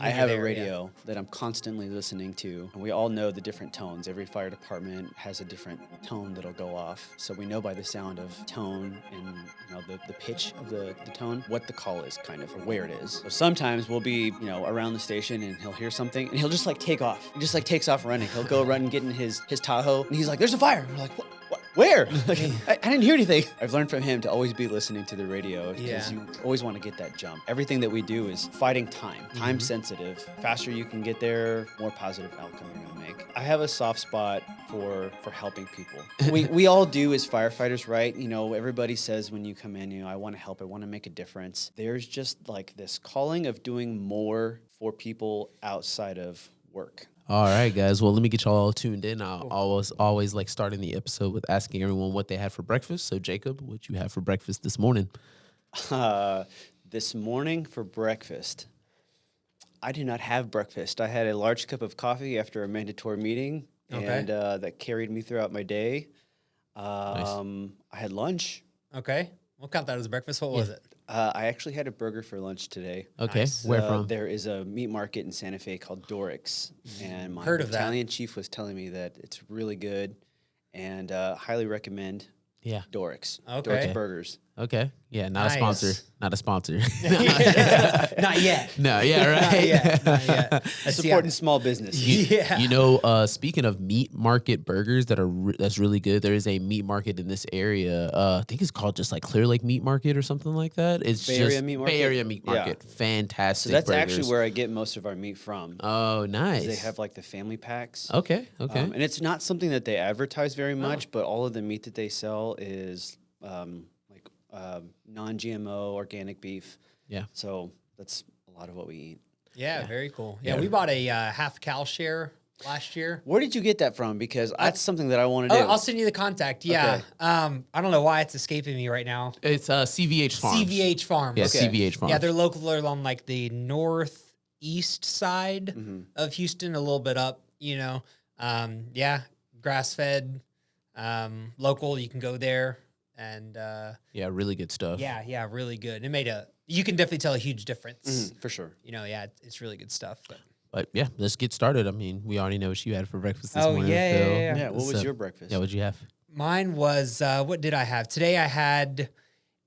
I have a radio that I'm constantly listening to, and we all know the different tones. Every fire department has a different tone that'll go off. So we know by the sound of tone and the pitch of the tone what the call is kind of, or where it is. So sometimes we'll be, around the station and he'll hear something and he'll just like take off. He just like takes off running. He'll go run and get in his Tahoe and he's like, there's a fire. And we're like, what? Where? Like, I didn't hear anything. I've learned from him to always be listening to the radio because you always want to get that jump. Everything that we do is fighting time, time sensitive. Faster you can get there, more positive outcome you're going to make. I have a soft spot for helping people. We all do as firefighters, right? Everybody says when you come in, I want to help, I want to make a difference. There's just like this calling of doing more for people outside of work. All right, guys. Well, let me get y'all all tuned in. I always like starting the episode with asking everyone what they had for breakfast. So, Jacob, what you have for breakfast this morning? This morning for breakfast, I did not have breakfast. I had a large cup of coffee after a mandatory meeting, and that carried me throughout my day. Nice. I had lunch. Okay. We'll count that as breakfast. What was it? I actually had a burger for lunch today. Okay. Nice. Where from? There is a meat market in Santa Fe called Dorix, and my Heard of that. Italian chief was telling me that it's really good, and highly recommend Dorix. Okay. Dorix Burgers. Okay. Yeah, not Nice. a sponsor. Not a sponsor. Not yet. No, yeah, right. Not yet. Not yet. Supporting small business. Yeah. Speaking of meat market burgers that's really good, there is a meat market in this area. I think it's called just like Clear Lake Meat Market or something like that. It's Bay just Area Meat Market? Bay Area Meat Market. So Fantastic. that's burgers. actually where I get most of our meat from. Oh, nice. They have like the family packs. Okay. And it's not something that they advertise very much, but all of the meat that they sell is non-GMO organic beef. Yeah. So that's a lot of what we eat. Yeah, very cool. Yeah, we bought a half cow share last year. Where did you get that from? Because that's something that I want to do. I'll send you the contact. Yeah. Okay. I don't know why it's escaping me right now. It's CVH Farms. CVH Farms. Yeah, Okay. CVH Farms. Yeah, they're local. They're on like the northeast side of Houston, a little bit up, grass-fed, local. You can go there. And really good stuff. yeah, really good. You can definitely tell a huge difference. for sure. It's really good stuff. But yeah, let's get started. I mean, we already know what you had for breakfast this morning, Phil. Yeah. What was your breakfast? Yeah, what'd you have? Mine was, what did I have? Today I had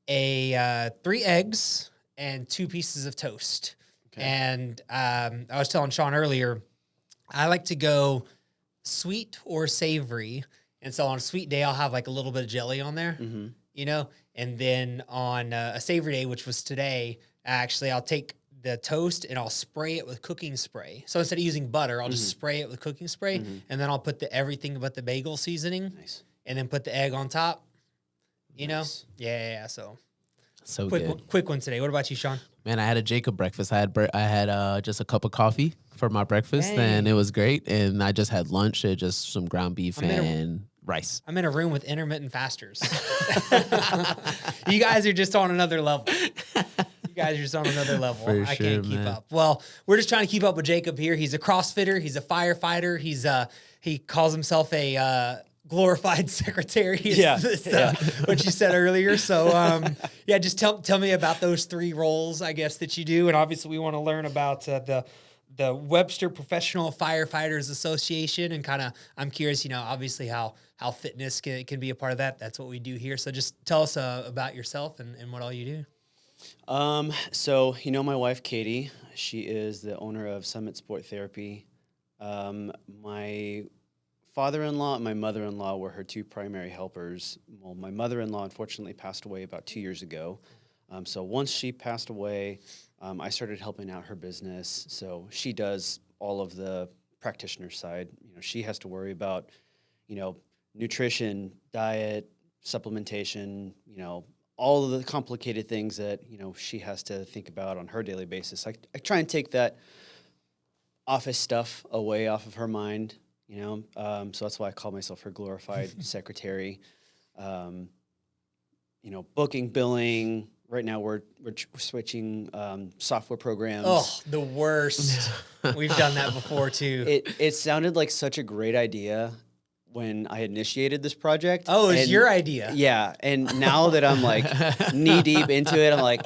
3 eggs and 2 pieces of toast. Okay. And I was telling Sean earlier, I like to go sweet or savory. And so on a sweet day, I'll have like a little bit of jelly on there, and then on a savory day, which was today, actually, I'll take the toast and I'll spray it with cooking spray. So instead of using butter, I'll just spray it with cooking spray, and then I'll put everything but the bagel seasoning, and then put the egg on top, Nice. Yeah. So Good. quick one today. What about you, Sean? Man, I had a Jacob breakfast. I had just a cup of coffee for my breakfast, Dang. and it was great. And I just had lunch, just some ground beef and rice. I'm in a room with intermittent fasters. You guys are just on another level. For I sure, can't keep man. up. Well, we're just trying to keep up with Jacob here. He's a CrossFitter. He's a firefighter. He calls himself a glorified secretary. What you said earlier. So, just tell me about those 3 roles, I guess, that you do. And obviously we want to learn about the Webster Professional Firefighters Association, and kind of, I'm curious, obviously how fitness can be a part of that. That's what we do here. So just tell us about yourself and what all you do. So my wife, Katie, she is the owner of Summit Sport Therapy. My father-in-law and my mother-in-law were her 2 primary helpers. Well, my mother-in-law unfortunately passed away about 2 years ago. So once she passed away, I started helping out her business. So she does all of the practitioner side. She has to worry about, nutrition, diet, supplementation, all of the complicated things that, she has to think about on her daily basis. I try and take that office stuff away off of her mind, so that's why I call myself her glorified secretary. Booking, billing. Right now we're switching software programs. Oh, the worst. We've done that before too. It sounded like such a great idea when I initiated this project. Oh, it's your idea. Yeah, and now that I'm like knee deep into it, I'm like,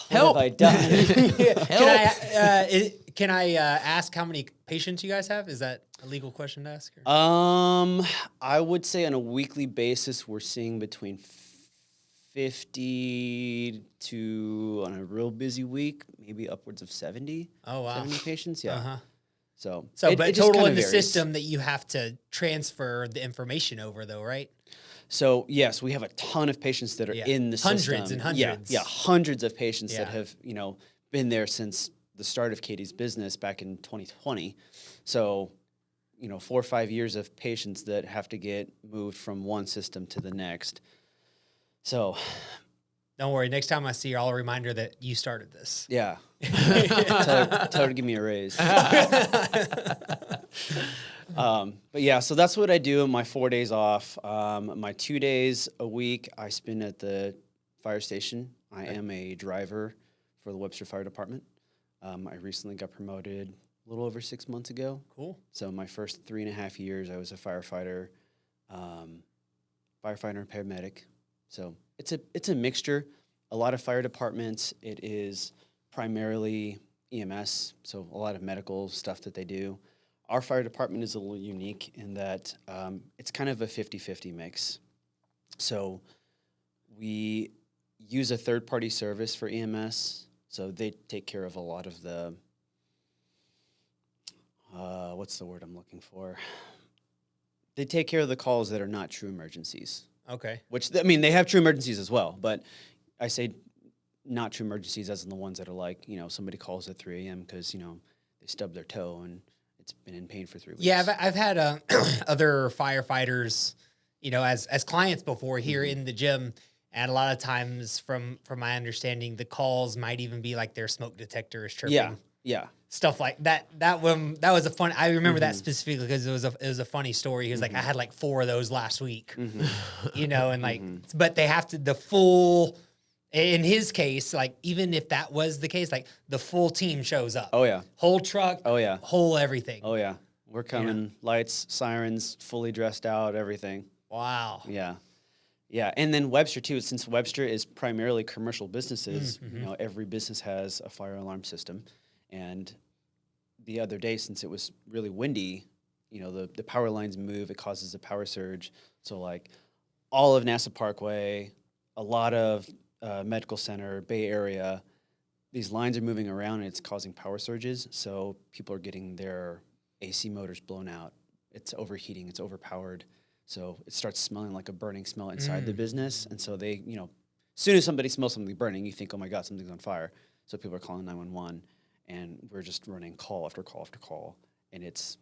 Help. What have I done? Can I ask how many patients you guys have? Is that a legal question to ask? Or? I would say on a weekly basis, we're seeing between 50 to, on a real busy week, maybe upwards of 70. Oh, wow. 70 patients, yeah. Uh-huh. So But it just total kinda in the varies. system that you have to transfer the information over, though, right? So yes, we have a ton of patients that are in the Hundreds system. and hundreds. Yeah, hundreds of patients that Yeah. have, been there since the start of Katie's business back in 2020. So, 4 or 5 years of patients that have to get moved from one system to the next. So, Don't worry. Next time I see you, I'll remind her that you started this. yeah. tell her to give me a raise. But yeah, so that's what I do on my 4 days off. My 2 days a week, I spend at the fire station. I am a driver for the Webster Fire Department. I recently got promoted a little over 6 months ago. Cool. So my first 3.5 years, I was a firefighter, and paramedic. So it's a mixture. A lot of fire departments, it is primarily EMS, so a lot of medical stuff that they do. Our fire department is a little unique in that it's kind of a 50-50 mix. So we use a third-party service for EMS, so they take care of a lot of the, what's the word I'm looking for? They take care of the calls that are not true emergencies. Okay. Which, they have true emergencies as well, but I say not true emergencies as in the ones that are like, somebody calls at 3 a.m. because, they stubbed their toe and it's been in pain for 3 weeks. Yeah, I've had other firefighters, as clients before here in the gym, and a lot of times, from my understanding, the calls might even be like their smoke detector is tripping. Yeah. Stuff like that. That was a fun. I remember that specifically because it was a funny story. He was like, I had like 4 of those last week, and like, but they have to the full. In his case, like even if that was the case, like the full team shows up. Oh yeah. Whole truck. Oh yeah. Whole everything. Oh yeah. We're coming, lights, sirens, fully dressed out, everything. Wow. Yeah. Yeah, and then Webster too. Since Webster is primarily commercial businesses, every business has a fire alarm system. And the other day, since it was really windy, the power lines move. It causes a power surge. So like all of NASA Parkway, a lot of Medical Center, Bay Area, these lines are moving around and it's causing power surges. So people are getting their AC motors blown out. It's overheating. It's overpowered. So it starts smelling like a burning smell inside the business. And so they, as soon as somebody smells something burning, you think, oh my God, something's on fire. So people are calling 911 and we're just running call after call after call. And it's,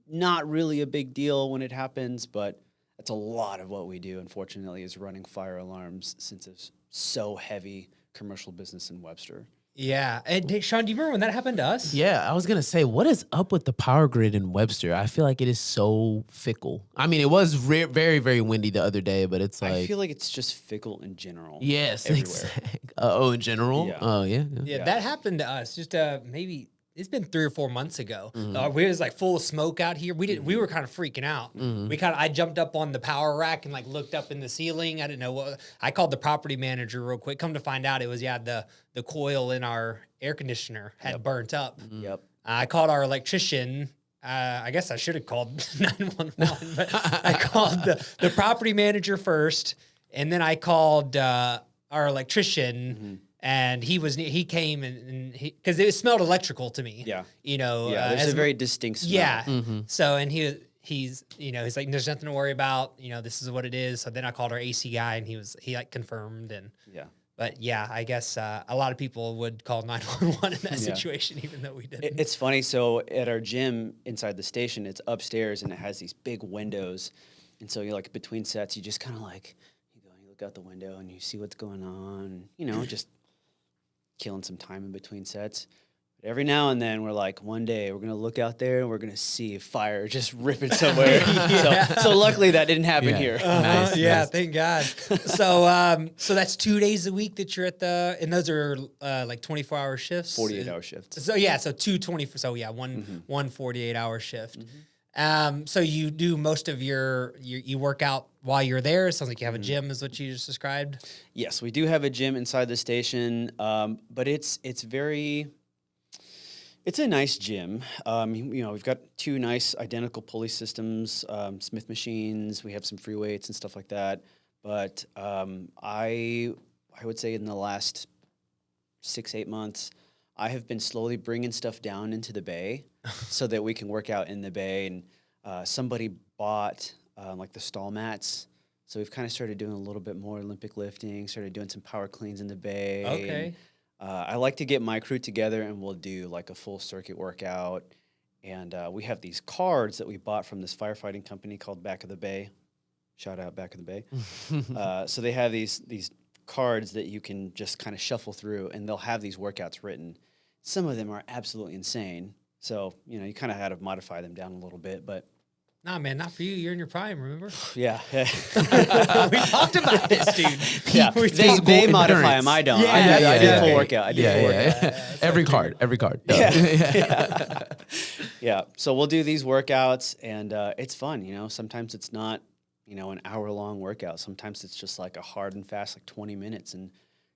not really a big deal when it happens, but that's a lot of what we do, unfortunately, is running fire alarms since it's so heavy commercial business in Webster. Yeah. And hey, Sean, do you remember when that happened to us? Yeah, I was going to say, what is up with the power grid in Webster? I feel like it is so fickle. It was very, very windy the other day, but it's like... I feel like it's just fickle in general. Yes, everywhere. exactly. In general? Yeah. Oh, yeah. Yeah, that happened to us just maybe... It's been 3 or 4 months ago. We was like full of smoke out here. We were kind of freaking out. I jumped up on the power rack and like looked up in the ceiling. I didn't know what. I called the property manager real quick. Come to find out, it was the coil in our air conditioner had burnt up. Yep. I called our electrician. I guess I should have called 911, but I called the property manager first, and then I called our electrician. And he came and because it smelled electrical to me. Yeah. There's a very distinct smell. Yeah. So, and he's like, there's nothing to worry about. This is what it is. So then I called our AC guy and he like confirmed but yeah, I guess a lot of people would call 911 in that situation, even though we didn't. It's funny. So at our gym inside the station, it's upstairs and it has these big windows. And so you're like between sets, you just kind of like, you look out the window and you see what's going on, just killing some time in between sets. But every now and then we're like, one day we're going to look out there and we're going to see a fire just ripping somewhere. So luckily that didn't happen here. Nice, nice. Thank God. So that's 2 days a week that you're at and those are like 24-hour shifts? 48-hour shifts. So 2 24. So one 48-hour shift. So you do most of you work out while you're there. It sounds like you have a gym, is what you just described. Yes, we do have a gym inside the station, but it's a nice gym. We've got 2 nice identical pulley systems, Smith machines. We have some free weights and stuff like that. But I would say in the last 6-8 months, I have been slowly bringing stuff down into the bay so that we can work out in the bay. And somebody bought like the stall mats. So we've kind of started doing a little bit more Olympic lifting, started doing some power cleans in the bay. Okay. And, I like to get my crew together and we'll do like a full circuit workout. And we have these cards that we bought from this firefighting company called Back of the Bay. Shout out Back of the Bay. So they have these cards that you can just kind of shuffle through, and they'll have these workouts written. Some of them are absolutely insane. So, you kind of had to modify them down a little bit, but. Nah, man, not for you. You're in your prime, remember? Yeah. We talked about this, dude. Yeah, Physical they modify endurance. them. I don't. Yeah, I do full workout. I do full workout. Every card. Yeah. So we'll do these workouts, and it's fun. Sometimes it's not, an hour-long workout. Sometimes it's just like a hard and fast, like 20 minutes. And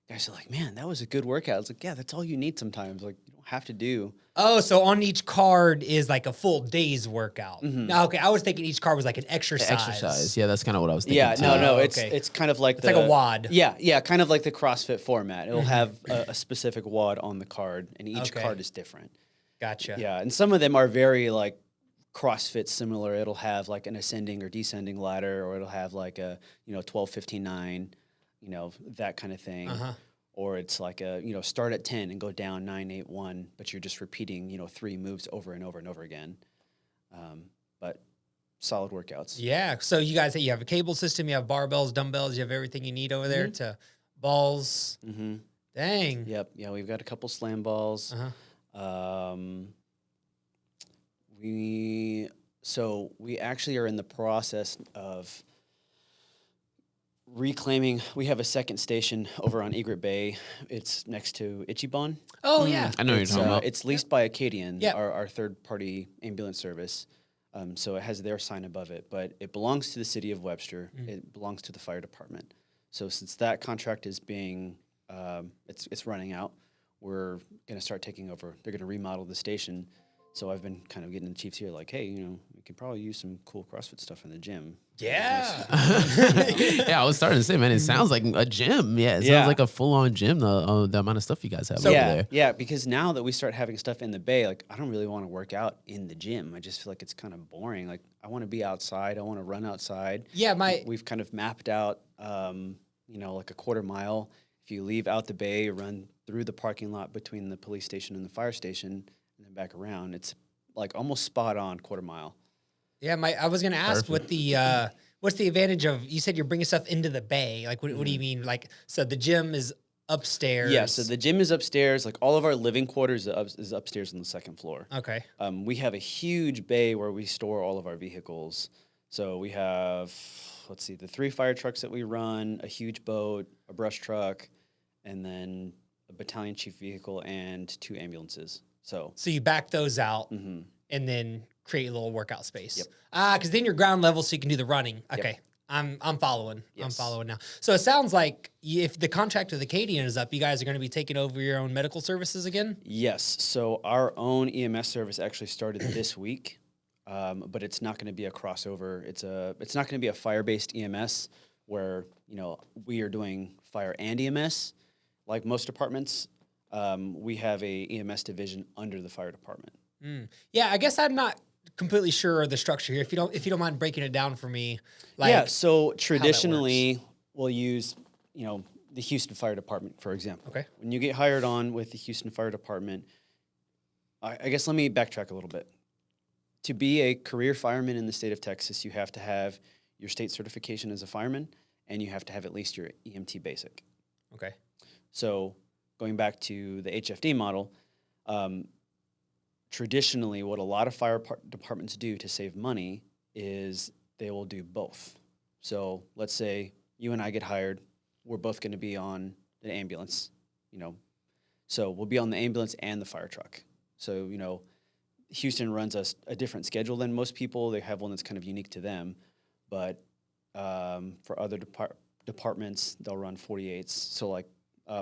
guys are like, man, that was a good workout. It's like, yeah, that's all you need sometimes. Like, you don't have to do. Oh, so on each card is like a full day's workout. Okay, I was thinking each card was like an exercise. Yeah, that's kind of what I was thinking. Yeah, too. no. okay. It's kind of like It's like a WOD. Yeah, kind of like the CrossFit format. It'll have a specific WOD on the card, and each Okay. card is different. Gotcha. Yeah, and some of them are very like CrossFit similar. It'll have like an ascending or descending ladder, or it'll have like a 12, 15, 9, that kind of thing. Or it's like a start at 10 and go down 9, 8, 1, but you're just repeating 3 moves over and over and over again. But solid workouts. Yeah. So you guys, you have a cable system, you have barbells, dumbbells, you have everything you need over there to balls. Dang. Yep. Yeah, we've got a couple slam balls. We actually are in the process of reclaiming. We have a second station over on Egret Bay. It's next to Ichiban. Oh, yeah. I know what you're talking about. It's leased by Acadian, Yep. our third-party ambulance service. So it has their sign above it, but it belongs to the city of Webster. It belongs to the fire department. So since that contract is being, it's running out, we're going to start taking over. They're going to remodel the station. So I've been kind of getting the chiefs here like, hey, we could probably use some cool CrossFit stuff in the gym. Yeah. Yeah, I was starting to say, man, it sounds like a gym. Yeah, it sounds like a full-on gym, the amount of stuff you guys have over there. Yeah, because now that we start having stuff in the bay, like, I don't really want to work out in the gym. I just feel like it's kind of boring. Like, I want to be outside. I want to run outside. Yeah, We've kind of mapped out, like a quarter mile. If you leave out the bay, run through the parking lot between the police station and the fire station, and then back around, it's like almost spot on quarter mile. Yeah, I was gonna ask what's the advantage of, you said you're bringing stuff into the bay. Like, what do you mean? Like, so the gym is upstairs. Yeah, so the gym is upstairs. Like, all of our living quarters is upstairs on the second floor. Okay. We have a huge bay where we store all of our vehicles. So we have, the 3 fire trucks that we run, a huge boat, a brush truck, and then a battalion chief vehicle and 2 ambulances. So you back those out and then create a little workout space. Yep. Because then you're ground level, so you can do the running. Okay. Yep. I'm following. Yes. I'm following now. So it sounds like if the contract with Acadian is up, you guys are going to be taking over your own medical services again? Yes. So our own EMS service actually started this week, but it's not going to be a crossover. It's not going to be a fire-based EMS where we are doing fire and EMS like most departments. We have a EMS division under the fire department. Yeah, I guess I'm not completely sure of the structure here. If you don't mind breaking it down for me. Like, yeah, so traditionally we'll use, the Houston Fire Department, for example. Okay. When you get hired on with the Houston Fire Department, I guess let me backtrack a little bit. To be a career fireman in the state of Texas, you have to have your state certification as a fireman, and you have to have at least your EMT basic. Okay. So going back to the HFD model, traditionally what a lot of fire departments do to save money is they will do both. So let's say you and I get hired, we're both going to be on the ambulance, so we'll be on the ambulance and the fire truck. So, Houston runs a different schedule than most people. They have one that's kind of unique to them. But for other departments, they'll run 48s. So like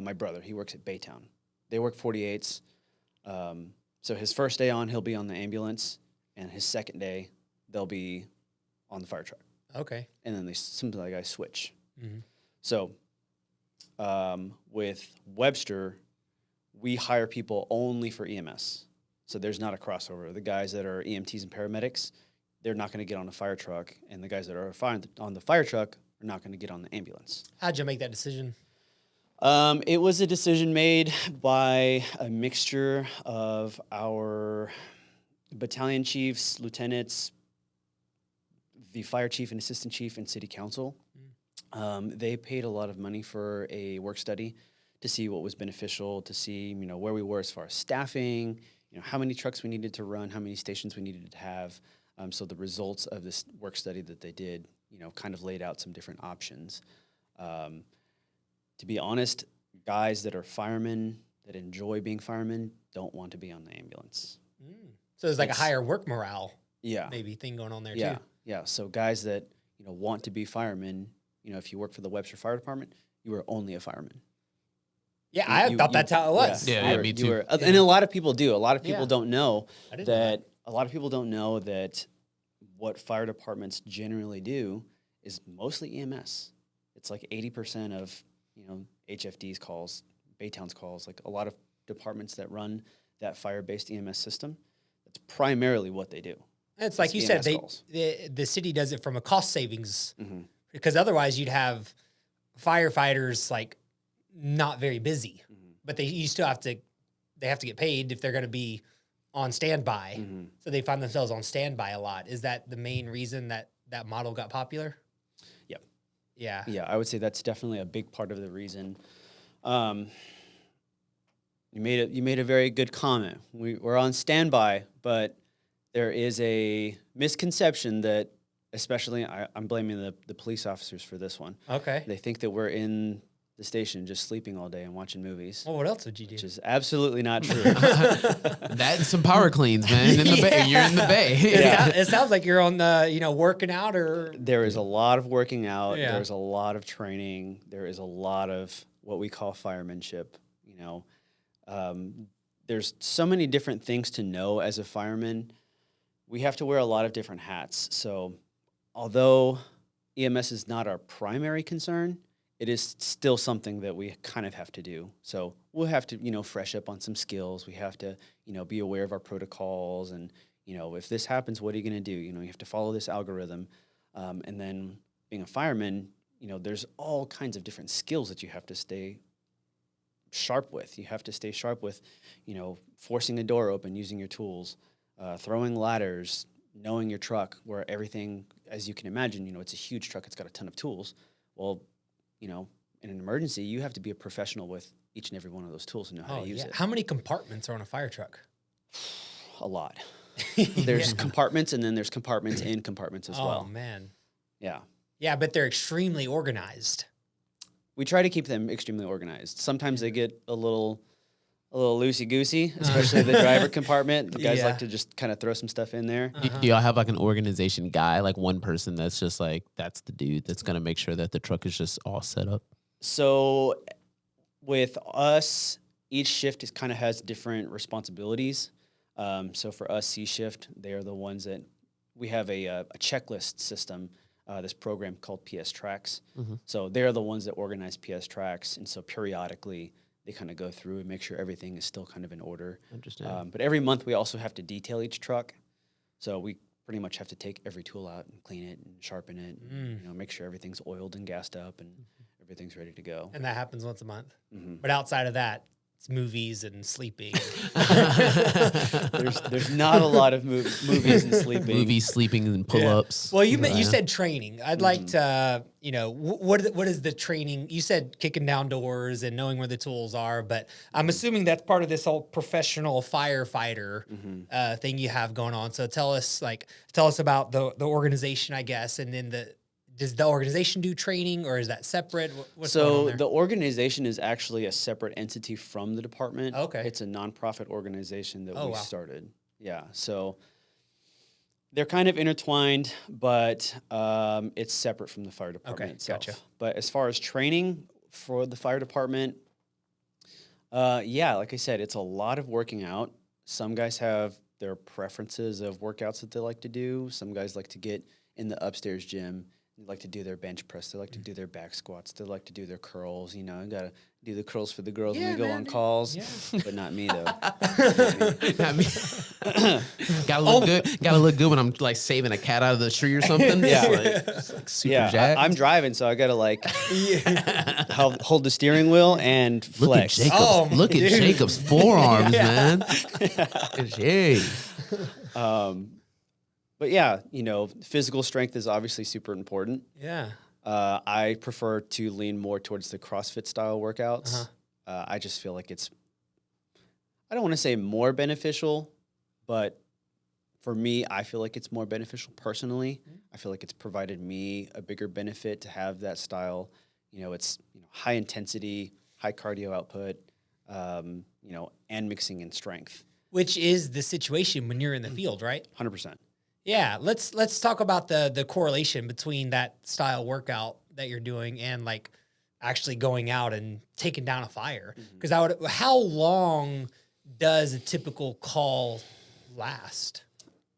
my brother, he works at Baytown. They work 48s. So his first day on, he'll be on the ambulance, and his second day, they'll be on the fire truck. Okay. And then something like I switch. Mm-hmm. So with Webster, we hire people only for EMS. So there's not a crossover. The guys that are EMTs and paramedics, they're not going to get on a fire truck, and the guys that are on the fire truck are not going to get on the ambulance. How'd you make that decision? It was a decision made by a mixture of our battalion chiefs, lieutenants, the fire chief and assistant chief, and city council. They paid a lot of money for a work study to see what was beneficial, to see where we were as far as staffing, how many trucks we needed to run, how many stations we needed to have. So the results of this work study that they did, kind of laid out some different options. To be honest, guys that are firemen, that enjoy being firemen, don't want to be on the ambulance. So there's like a higher work morale maybe thing going on there too. Yeah, so guys that want to be firemen, if you work for the Webster Fire Department, you are only a fireman. Yeah, I thought that's how it was. Yeah, me too. And a lot of people do. A lot of people don't know that. A lot of people don't know that what fire departments generally do is mostly EMS. It's like 80% of HFD's calls, Baytown's calls, like a lot of departments that run that fire-based EMS system. That's primarily what they do. It's like you said, the city does it from a cost savings, because otherwise you'd have firefighters like not very busy, but they have to get paid if they're going to be on standby. So they find themselves on standby a lot. Is that the main reason that model got popular? Yep. Yeah, I would say that's definitely a big part of the reason. You made a very good comment. We're on standby, but there is a misconception that, especially I'm blaming the police officers for this one. Okay. They think that we're in the station just sleeping all day and watching movies. Well, what else would you do? Which is absolutely not true. That and some power cleans, man. In the bay, you're in the bay. It sounds like you're on the working out or. There is a lot of working out. Yeah. There's a lot of training. There is a lot of what we call firemanship. There's so many different things to know as a fireman. We have to wear a lot of different hats. So although EMS is not our primary concern, it is still something that we kind of have to do. So we'll have to, fresh up on some skills. We have to, be aware of our protocols. And, if this happens, what are you going to do? You have to follow this algorithm. And then being a fireman, there's all kinds of different skills that you have to stay sharp with. You have to stay sharp with, forcing a door open using your tools, throwing ladders, knowing your truck, where everything, as you can imagine, it's a huge truck. It's got a ton of tools. Well, in an emergency, you have to be a professional with each and every one of those tools and know how to use it. How many compartments are on a fire truck? A lot. There's compartments, and then there's compartments in compartments as well. Oh, man. Yeah. Yeah, but they're extremely organized. We try to keep them extremely organized. Sometimes they get a little loosey-goosey, especially the driver compartment. The guys like to just kind of throw some stuff in there. Do y'all have like an organization guy, like one person that's just like, that's the dude that's going to make sure that the truck is just all set up? So with us, each shift kind of has different responsibilities. So for us, C shift, they are the ones that we have a checklist system, this program called PS Tracks. So they're the ones that organize PS Tracks. And so periodically, they kind of go through and make sure everything is still kind of in order. Interesting. But every month we also have to detail each truck. So we pretty much have to take every tool out and clean it and sharpen it, and, make sure everything's oiled and gassed up and everything's ready to go. And that happens once a month. But outside of that, it's movies and sleeping. There's not a lot of movies and sleeping. Movies, sleeping, and pull-ups. Well, you said training. I'd like to, what is the training? You said kicking down doors and knowing where the tools are, but I'm assuming that's part of this whole professional firefighter thing you have going on. So tell us about the organization, I guess, and then does the organization do training, or is that separate? What's going on there? The organization is actually a separate entity from the department. Okay. It's a nonprofit organization that we started. Yeah. So they're kind of intertwined, but it's separate from the fire department itself. Gotcha. But as far as training for the fire department, yeah, like I said, it's a lot of working out. Some guys have their preferences of workouts that they like to do. Some guys like to get in the upstairs gym. They like to do their bench press. They like to do their back squats. They like to do their curls. You know, you got to do the curls for the girls when we go on calls. Yeah. But not me, though. Not me. Gotta look good. Gotta look good when I'm like saving a cat out of the tree or something. Yeah. Just like super Yeah, jacked. I'm driving, so I got to like hold the steering wheel and flex. Look at Jacob's forearms, man. Jeez. But yeah, you know, physical strength is obviously super important. Yeah. I prefer to lean more towards the CrossFit style workouts. Uh-huh. I just feel like I don't want to say more beneficial, but for me, I feel like it's more beneficial personally. I feel like it's provided me a bigger benefit to have that style. You know, it's high intensity, high cardio output, and mixing in strength. Which is the situation when you're in the field, right? 100%. Yeah, let's talk about the correlation between that style workout that you're doing and like actually going out and taking down a fire. Because how long does a typical call last?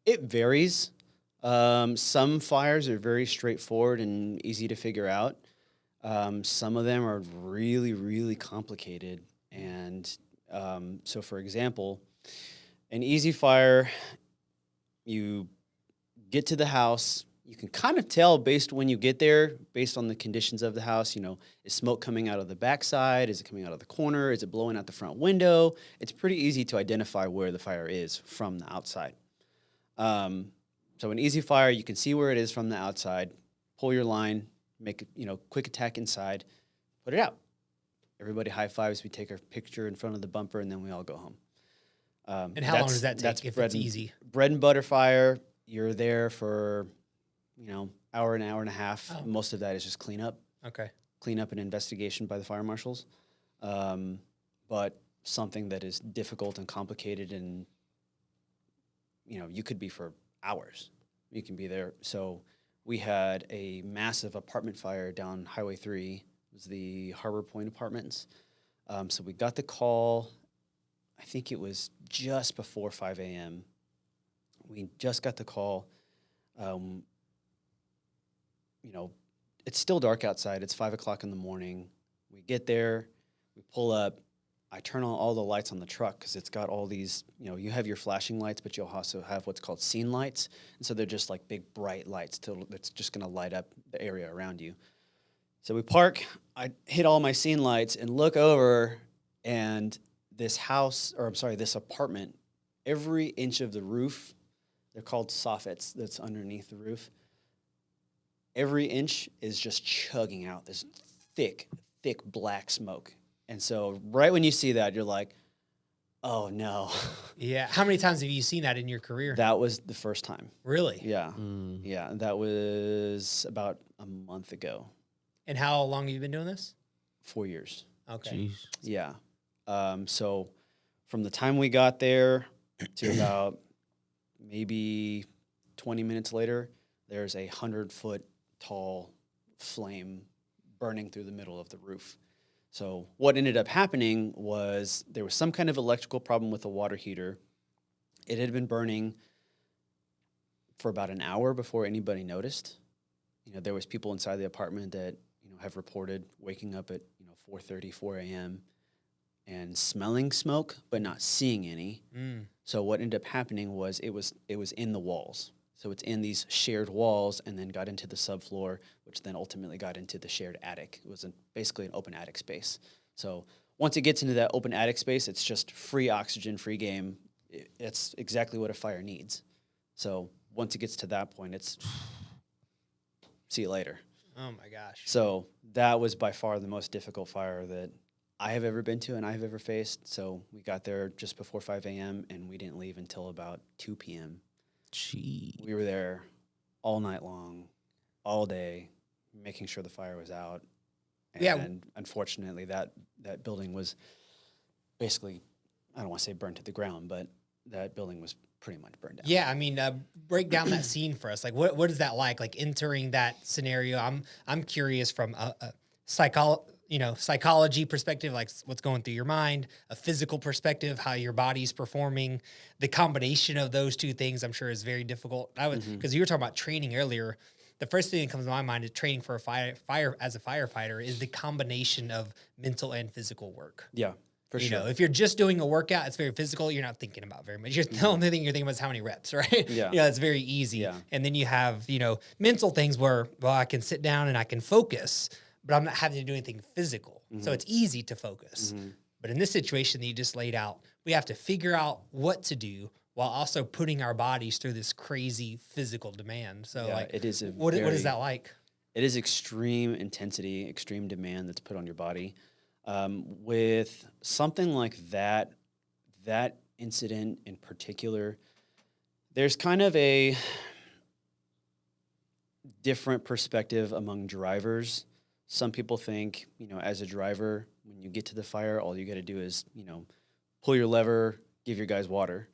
It varies. Some fires are very straightforward and easy to figure out. Some of them are really, really complicated. And so, for example, an easy fire, you get to the house, you can kind of tell based when you get there, based on the conditions of the house, is smoke coming out of the backside? Is it coming out of the corner? Is it blowing out the front window? It's pretty easy to identify where the fire is from the outside. So an easy fire, you can see where it is from the outside, pull your line, make quick attack inside, put it out. Everybody high fives, we take our picture in front of the bumper, and then we all go home. And how long does that take if it's easy? Bread and butter fire, you're there for, hour, an hour and a half. Oh. Most of that is just cleanup. Okay. Cleanup and investigation by the fire marshals. But something that is difficult and complicated and, you could be for hours. You can be there. So we had a massive apartment fire down Highway 3. It was the Harbor Point Apartments. So we got the call, I think it was just before 5 a.m. We just got the call. It's still dark outside. It's 5 o'clock in the morning. We get there, we pull up. I turn on all the lights on the truck because it's got all these, you have your flashing lights, but you'll also have what's called scene lights. And so they're just like big, bright lights that's just going to light up the area around you. So we park. I hit all my scene lights and look over, and this apartment, every inch of the roof, they're called soffits that's underneath the roof. Every inch is just chugging out this thick black smoke. And so right when you see that, you're like, oh, no. Yeah. How many times have you seen that in your career? That was the first time. Really? Yeah. Yeah. That was about a month ago. And how long have you been doing this? 4 years. Okay. Jeez. Yeah. So from the time we got there to about maybe 20 minutes later, there's a 100-foot tall flame burning through the middle of the roof. So what ended up happening was there was some kind of electrical problem with the water heater. It had been burning for about an hour before anybody noticed. There was people inside the apartment that, have reported waking up at, 4:30, 4 a.m. and smelling smoke, but not seeing any. So what ended up happening was it was in the walls. So it's in these shared walls and then got into the subfloor, which then ultimately got into the shared attic. It was basically an open attic space. So once it gets into that open attic space, it's just free oxygen, free game. It's exactly what a fire needs. So once it gets to that point, it's see you later. Oh, my gosh. So that was by far the most difficult fire that I have ever been to and I have ever faced. So we got there just before 5 a.m. and we didn't leave until about 2 p.m. Gee. We were there all night long, all day, making sure the fire was out. And unfortunately, that building was basically, I don't want to say burned to the ground, but that building was pretty much burned down. Yeah, I mean, break down that scene for us. Like, what is that like? Like entering that scenario. I'm curious from a psychology perspective, like what's going through your mind, a physical perspective, how your body's performing. The combination of those two things, I'm sure, is very difficult. Because you were talking about training earlier. The first thing that comes to my mind is training for a fire as a firefighter is the combination of mental and physical work. Yeah, for You sure. know, if you're just doing a workout, it's very physical. You're not thinking about very much. The only thing you're thinking about is how many reps, right? Yeah. It's very easy. Yeah. And then you have, mental things where, well, I can sit down and I can focus, but I'm not having to do anything physical. So it's easy to focus. But in this situation that you just laid out, we have to figure out what to do while also putting our bodies through this crazy physical demand. So Yeah, it is what is that like? It is extreme intensity, extreme demand that's put on your body. With something like that incident in particular, there's kind of a different perspective among drivers. Some people think, as a driver, when you get to the fire, all you got to do is, pull your lever, give your guys water.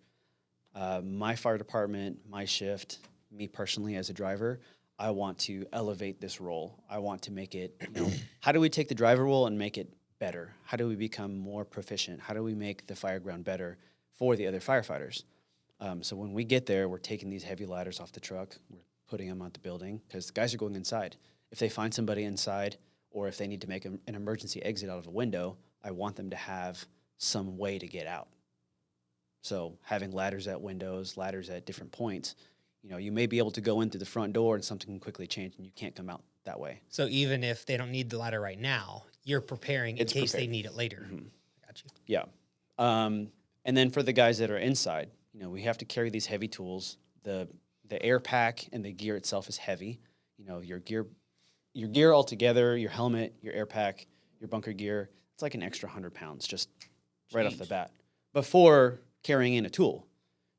My fire department, my shift, me personally as a driver, I want to elevate this role. I want to make it, how do we take the driver role and make it better? How do we become more proficient? How do we make the fire ground better for the other firefighters? So when we get there, we're taking these heavy ladders off the truck. We're putting them out the building because the guys are going inside. If they find somebody inside or if they need to make an emergency exit out of a window, I want them to have some way to get out. So having ladders at windows, ladders at different points, you may be able to go in through the front door and something can quickly change and you can't come out that way. So even if they don't need the ladder right now, you're preparing in case they need it later. Got you. Yeah. And then for the guys that are inside, we have to carry these heavy tools. The air pack and the gear itself is heavy. Your gear altogether, your helmet, your air pack, your bunker gear, it's like an extra 100 pounds just right off the bat. Before carrying in a tool,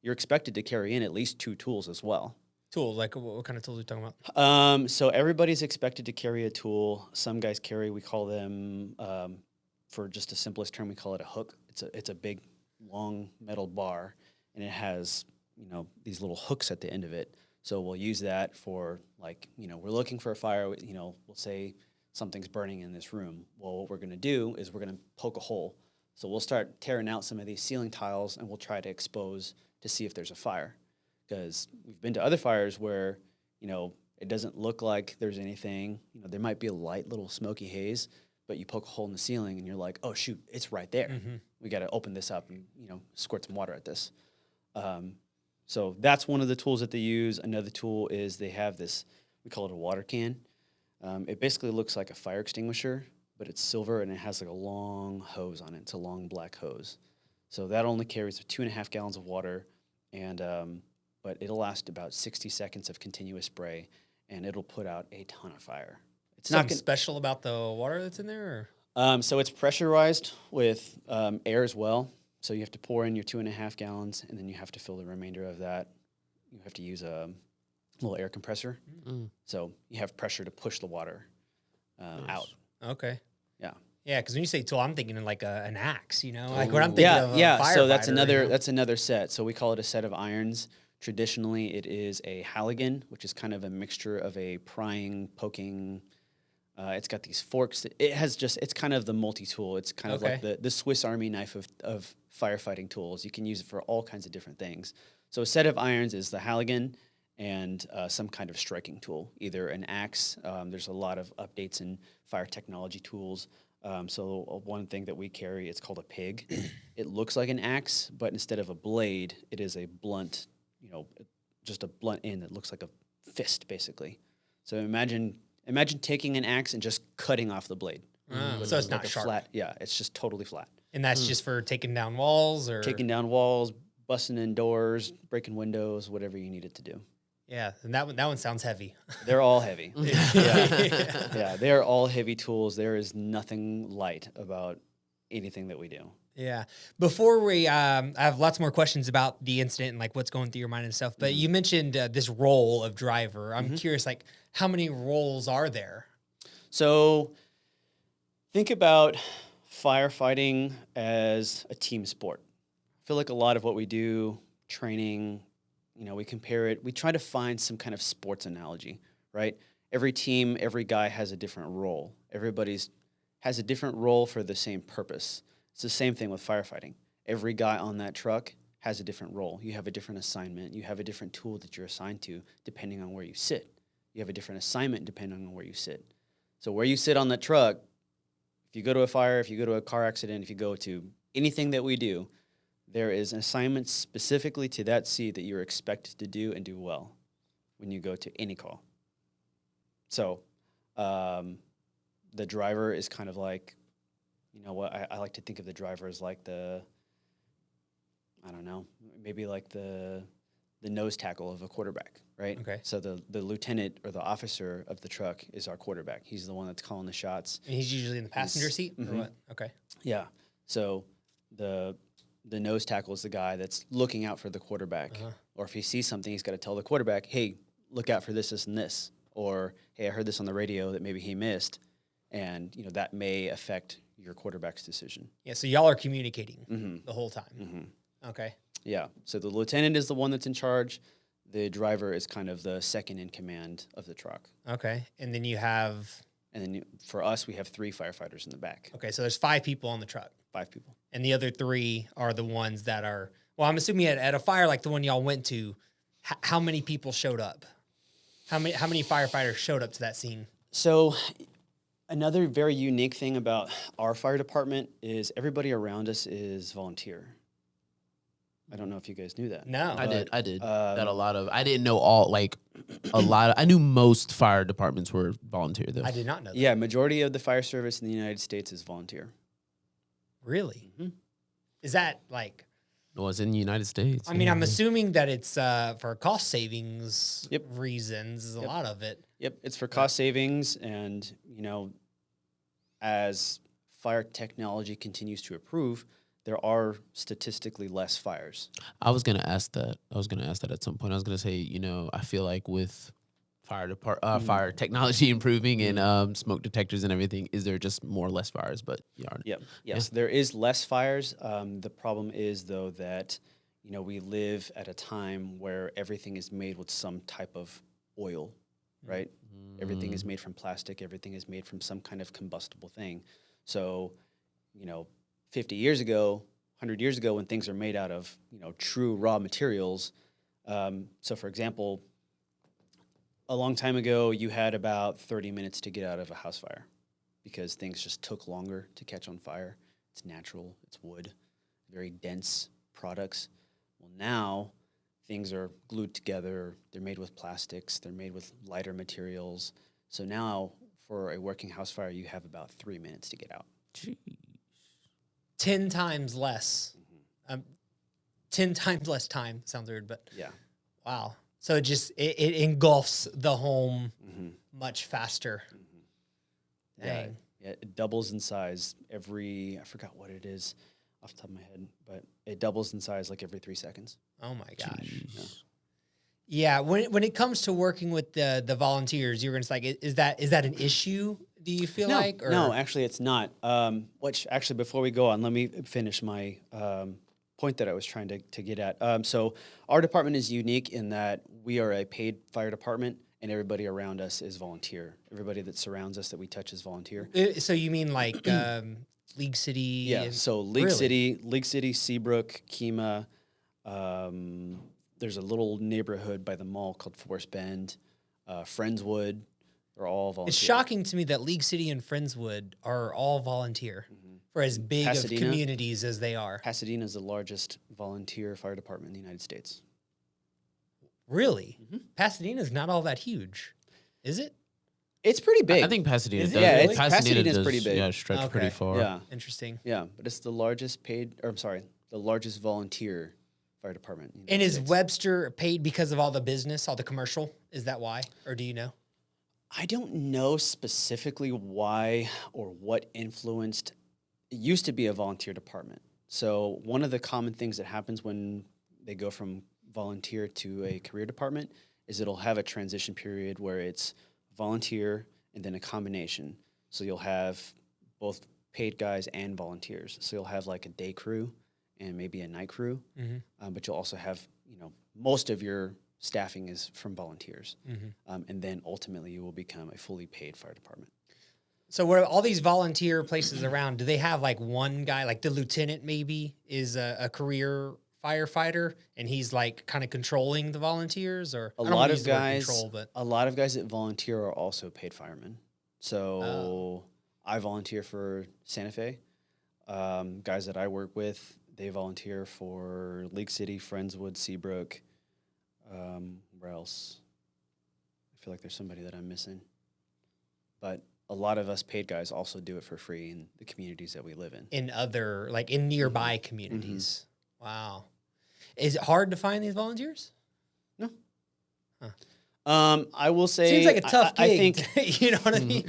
you're expected to carry in at least 2 tools as well. Tools, like what kind of tools are you talking about? So everybody's expected to carry a tool. Some guys carry, we call them, for just the simplest term, we call it a hook. It's a big, long metal bar, and it has, these little hooks at the end of it. So we'll use that for, we're looking for a fire, we'll say something's burning in this room. Well, what we're going to do is we're going to poke a hole. So we'll start tearing out some of these ceiling tiles, and we'll try to expose to see if there's a fire. Because we've been to other fires where, it doesn't look like there's anything. There might be a light little smoky haze, but you poke a hole in the ceiling and you're like, oh, shoot, it's right there. We got to open this up and, squirt some water at this. So that's one of the tools that they use. Another tool is they have this, we call it a water can. It basically looks like a fire extinguisher, but it's silver and it has like a long hose on it. It's a long black hose. So that only carries 2.5 gallons of water, and but it'll last about 60 seconds of continuous spray, and it'll put out a ton of fire. It's Something special about the water that's in there? So it's pressurized with air as well. So you have to pour in your 2.5 gallons, and then you have to fill the remainder of that. You have to use a little air compressor. So you have pressure to push the water out. Okay. Yeah. Yeah, because when you say tool, I'm thinking of like an axe, like when I'm thinking of a firefighter. So that's another set. So we call it a set of irons. Traditionally, it is a Halligan, which is kind of a mixture of a prying, poking. It's got these forks. It's kind of the multi-tool. It's kind of like the Swiss Army knife of firefighting tools. You can use it for all kinds of different things. So a set of irons is the Halligan and some kind of striking tool, either an axe. There's a lot of updates in fire technology tools. So one thing that we carry, it's called a pig. It looks like an axe, but instead of a blade, it is a blunt, just a blunt end that looks like a fist, basically. So imagine taking an axe and just cutting off the blade. So it's not sharp. Flat. Yeah, it's just totally flat. And that's just for taking down walls or? Taking down walls, busting in doors, breaking windows, whatever you need it to do. Yeah, and that one sounds heavy. They're all heavy. Yeah, they are all heavy tools. There is nothing light about anything that we do. Yeah. Before we, I have lots more questions about the incident and like what's going through your mind and stuff. But you mentioned this role of driver. I'm curious, like how many roles are there? So think about firefighting as a team sport. I feel like a lot of what we do training, we compare it. We try to find some kind of sports analogy, right? Every team, every guy has a different role. Everybody's has a different role for the same purpose. It's the same thing with firefighting. Every guy on that truck has a different role. You have a different assignment. You have a different tool that you're assigned to depending on where you sit. You have a different assignment depending on where you sit. So where you sit on that truck, if you go to a fire, if you go to a car accident, if you go to anything that we do, there is an assignment specifically to that seat that you're expected to do and do well when you go to any call. So the driver is kind of like, I like to think of the driver as like maybe like the nose tackle of a quarterback, right? Okay. So the lieutenant or the officer of the truck is our quarterback. He's the one that's calling the shots. And he's usually in the passenger seat or what? Okay. Yeah. So the nose tackle is the guy that's looking out for the quarterback. Or if he sees something, he's got to tell the quarterback, hey, look out for this, this, and this. Or, hey, I heard this on the radio that maybe he missed. And, that may affect your quarterback's decision. Yeah, so y'all are communicating the whole time. Okay. Yeah. So the lieutenant is the one that's in charge. The driver is kind of the second in command of the truck. Okay. And then you have... And then for us, we have 3 firefighters in the back. Okay, so there's 5 people on the truck. 5 people. And the other 3 are the ones that are... Well, I'm assuming at a fire like the one y'all went to, how many people showed up? How many firefighters showed up to that scene? So another very unique thing about our fire department is everybody around us is volunteer. I don't know if you guys knew that. No. I did. That a lot of, I didn't know I knew most fire departments were volunteer though. I did not know that. Yeah, majority of the fire service in the United States is volunteer. Really? Is that like... Well, it's in the United States. I mean, I'm assuming that it's for cost savings Yep. reasons, is a lot of it. Yep, it's for cost savings, and as fire technology continues to improve, there are statistically less fires. I was gonna ask that. At some point. I was gonna say, I feel like with fire technology improving and smoke detectors and everything, is there just more or less fires? But Yes, there is less fires. The problem is though that we live at a time where everything is made with some type of oil, right? Everything is made from plastic. Everything is made from some kind of combustible thing. So 50 years ago, 100 years ago, when things are made out of true raw materials. So for example, a long time ago, you had about 30 minutes to get out of a house fire because things just took longer to catch on fire. It's natural, it's wood, very dense products. Well, now things are glued together. They're made with plastics. They're made with lighter materials. So now for a working house fire, you have about 3 minutes to get out. Jeez. 10 times less. 10 times less time. Sounds weird, but Yeah. wow. So it engulfs the home much faster. Dang. Yeah, it doubles in size I forgot what it is off the top of my head, but it doubles in size like every 3 seconds. Oh my gosh. Jeez. Yeah. When it comes to working with the volunteers, you're going to like, is that an issue? Do you feel like? Or? No, actually it's not. Which actually, before we go on, let me finish my point that I was trying to get at. So our department is unique in that we are a paid fire department and everybody around us is volunteer. Everybody that surrounds us that we touch is volunteer. So you mean like League City? Yeah, so League City, Seabrook, Kemah. There's a little neighborhood by the mall called Forest Bend, Friendswood. They're all volunteer. It's shocking to me that League City and Friendswood are all volunteer for as big of communities as they are. Pasadena is the largest volunteer fire department in the United States. Really? Pasadena is not all that huge, is it? It's pretty big. I think Pasadena does. Yeah, Really? Pasadena is does, pretty big. Yeah, stretch pretty far. Yeah, Interesting. yeah, but it's the largest the largest volunteer fire department. And is Webster paid because of all the business, all the commercial? Is that why? Or do you know? I don't know specifically why or what influenced. It used to be a volunteer department. So one of the common things that happens when they go from volunteer to a career department is it'll have a transition period where it's volunteer and then a combination. So you'll have both paid guys and volunteers. So you'll have like a day crew and maybe a night crew, but you'll also have most of your staffing is from volunteers. And then ultimately you will become a fully paid fire department. So where all these volunteer places around, do they have like one guy, like the lieutenant maybe is a career firefighter and he's like kind of controlling the volunteers? Or A lot of guys that volunteer are also paid firemen. So I volunteer for Santa Fe. Guys that I work with, they volunteer for League City, Friendswood, Seabrook. Where else? I feel like there's somebody that I'm missing. But a lot of us paid guys also do it for free in the communities that we live in. In other, like in nearby communities. Wow. Is it hard to find these volunteers? No. Huh. I will say... Seems like a tough gig. I think, you know what I mean?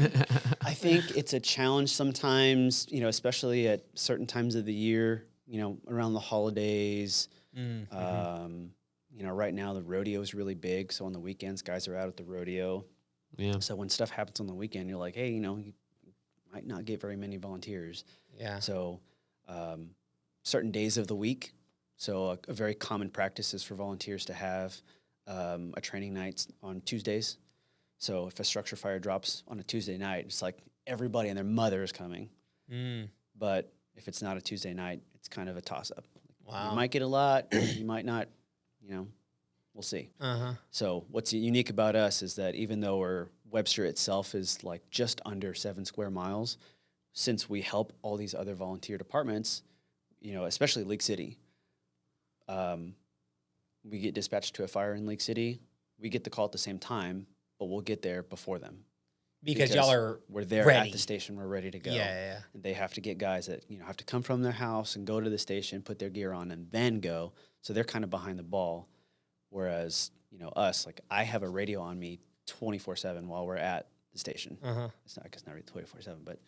I think it's a challenge sometimes, especially at certain times of the year, around the holidays. Right now the rodeo is really big. So on the weekends, guys are out at the rodeo. Yeah. So when stuff happens on the weekend, you're like, hey, you might not get very many volunteers. Yeah. So certain days of the week. So a very common practice is for volunteers to have a training night on Tuesdays. So if a structure fire drops on a Tuesday night, it's like everybody and their mother is coming. But if it's not a Tuesday night, it's kind of a toss-up. Wow. You might get a lot, you might not, we'll see. So what's unique about us is that even though Webster itself is like just under 7 square miles, since we help all these other volunteer departments, especially League City, we get dispatched to a fire in League City, we get the call at the same time, but we'll get there before them. Because we're there ready. At the station, we're ready to go. Yeah. And they have to get guys that, have to come from their house and go to the station, put their gear on, and then go. So they're kind of behind the ball. Whereas, us, like I have a radio on me 24/7 while we're at the station. It's not really 24/7, but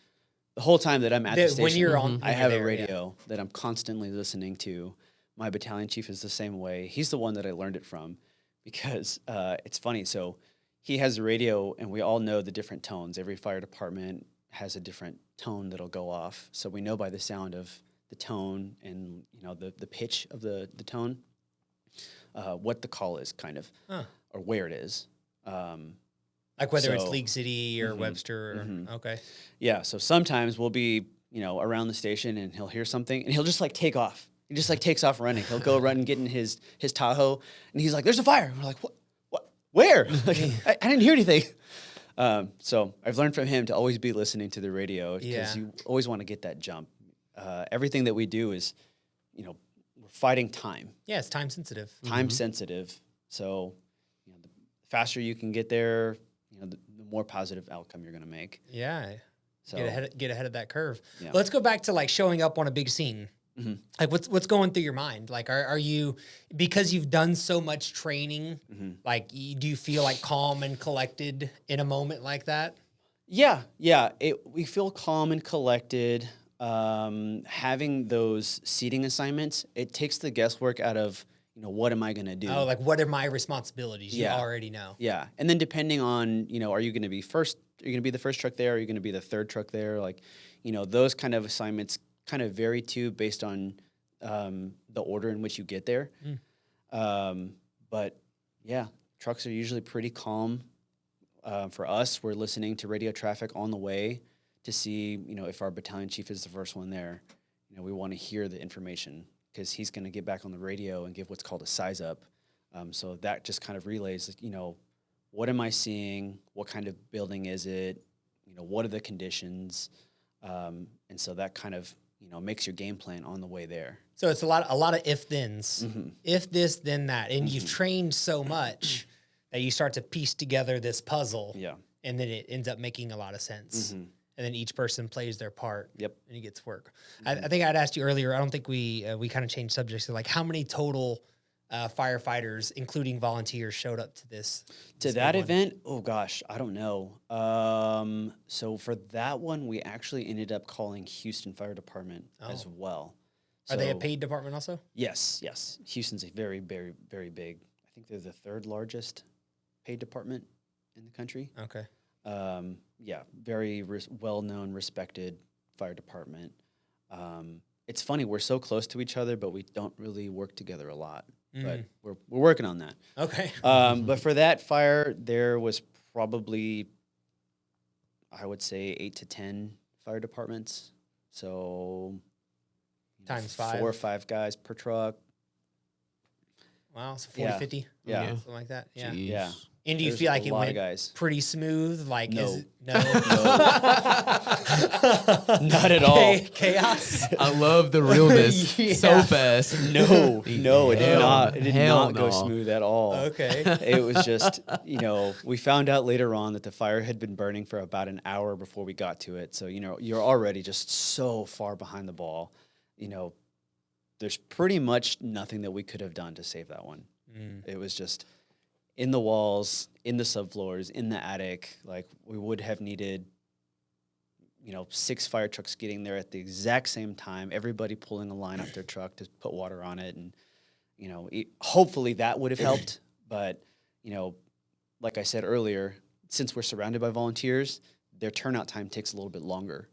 the whole time that I'm at the station, when you're on, I have a radio that I'm constantly listening to. My battalion chief is the same way. He's the one that I learned it from because it's funny. So he has a radio, and we all know the different tones. Every fire department has a different tone that'll go off. So we know by the sound of the tone and the pitch of the tone what the call is, kind of, or where it is. Like whether it's League City or Webster. Okay. Yeah. So sometimes we'll be around the station, and he'll hear something, and he'll just like take off. He just like takes off running. He'll go run and get in his Tahoe, and he's like, "There's a fire." And we're like, "What? Where?" Like, I didn't hear anything. So I've learned from him to always be listening to the radio because you always want to get that jump. Everything that we do is, we're fighting time. Yeah, it's time sensitive. Time sensitive. So, the faster you can get there, the more positive outcome you're going to make. Yeah. So Get ahead of that curve. Yeah. Let's go back to like showing up on a big scene. Like what's going through your mind? Like, are you, because you've done so much training, like do you feel like calm and collected in a moment like that? Yeah. We feel calm and collected. Having those seating assignments, it takes the guesswork out of, what am I going to do? Oh, like what are my responsibilities? You already know. Yeah. And then depending on, are you going to be first? Are you going to be the first truck there? Are you going to be the third truck there? Like, those kind of assignments kind of vary too based on the order in which you get there. But yeah, trucks are usually pretty calm. For us, we're listening to radio traffic on the way to see, if our battalion chief is the first one there. We want to hear the information because he's going to get back on the radio and give what's called a size up. So that just kind of relays, what am I seeing? What kind of building is it? What are the conditions? And so that kind of, makes your game plan on the way there. So it's a lot of if-thens. If this, then that. And you've trained so much that you start to piece together this puzzle. Yeah. And then it ends up making a lot of sense. And then each person plays their part. Yep. And it gets work. I think I'd asked you earlier, I don't think we kind of changed subjects. So like how many total firefighters, including volunteers, showed up to this that event? Oh gosh, I don't know. So for that one, we actually ended up calling Houston Fire Department as well. Are they a paid department also? Yes. Houston's a very, very, very big. I think they're the third largest paid department in the country. Okay. Yeah, very well-known, respected fire department. It's funny, we're so close to each other, but we don't really work together a lot. but we're working on that. Okay. But for that fire, there was probably, I would say, 8 to 10 fire departments. So Times 5. 4 or 5 guys per truck. Wow, so 40, 50? Yeah. Something like that. Yeah. Jeez. Yeah. And do you There's feel like a it lot went of guys. pretty smooth? Like, No. is it, no? Not at all. Chaos? I love the realness Yeah. so fast. No, it did Hell- not. It did hell not go no. smooth at all. Okay. It was just, we found out later on that the fire had been burning for about an hour before we got to it. So, you're already just so far behind the ball. There's pretty much nothing that we could have done to save that one. It was just in the walls, in the subfloors, in the attic. Like, we would have needed, 6 fire trucks getting there at the exact same time, everybody pulling a line off their truck to put water on it. And, hopefully that would have helped. But, like I said earlier, since we're surrounded by volunteers, their turnout time takes a little bit longer,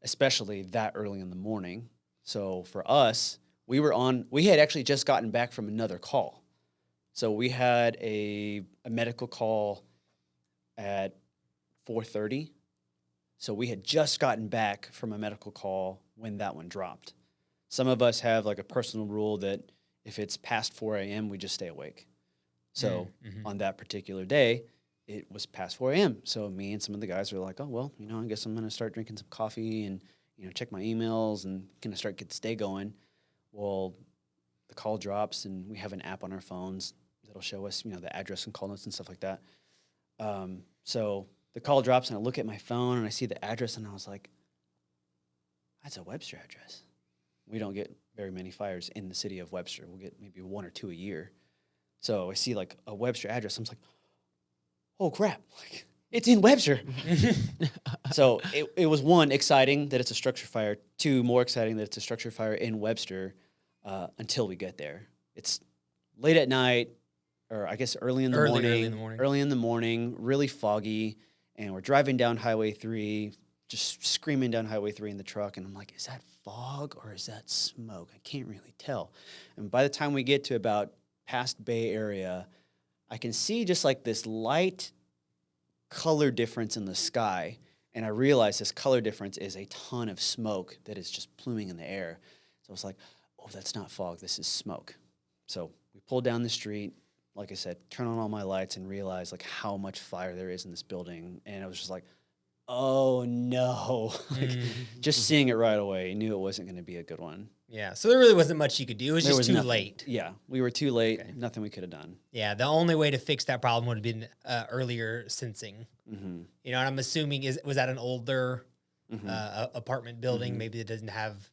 especially that early in the morning. So for us, we had actually just gotten back from another call. So we had a medical call at 4:30. So we had just gotten back from a medical call when that one dropped. Some of us have like a personal rule that if it's past 4 a.m., we just stay awake. So on that particular day, it was past 4 a.m. So me and some of the guys were like, oh, well, I guess I'm going to start drinking some coffee and, check my emails and going to get the day going. Well, the call drops and we have an app on our phones that'll show us, the address and call notes and stuff like that. So the call drops and I look at my phone and I see the address and I was like, that's a Webster address. We don't get very many fires in the city of Webster. We'll get maybe 1 or 2 a year. So I see like a Webster address. I'm just like, oh crap, like it's in Webster. So it was 1, exciting that it's a structure fire. 2, more exciting that it's a structure fire in Webster until we get there. It's late at night, or I guess early in the morning, really foggy. And we're driving down Highway 3, just screaming down Highway 3 in the truck. And I'm like, is that fog or is that smoke? I can't really tell. And by the time we get to about past Bay Area, I can see just like this light color difference in the sky. And I realize this color difference is a ton of smoke that is just pluming in the air. So I was like, oh, that's not fog, this is smoke. So we pulled down the street, like I said, turn on all my lights and realize like how much fire there is in this building. And I was just like, oh no. Just seeing it right away, I knew it wasn't going to be a good one. Yeah, so there really wasn't much you could do. It was There just was too nothing. late. Yeah, we were too late. Okay. Nothing we could have done. Yeah, the only way to fix that problem would have been earlier sensing. And I'm assuming was that an older apartment building? Maybe it doesn't have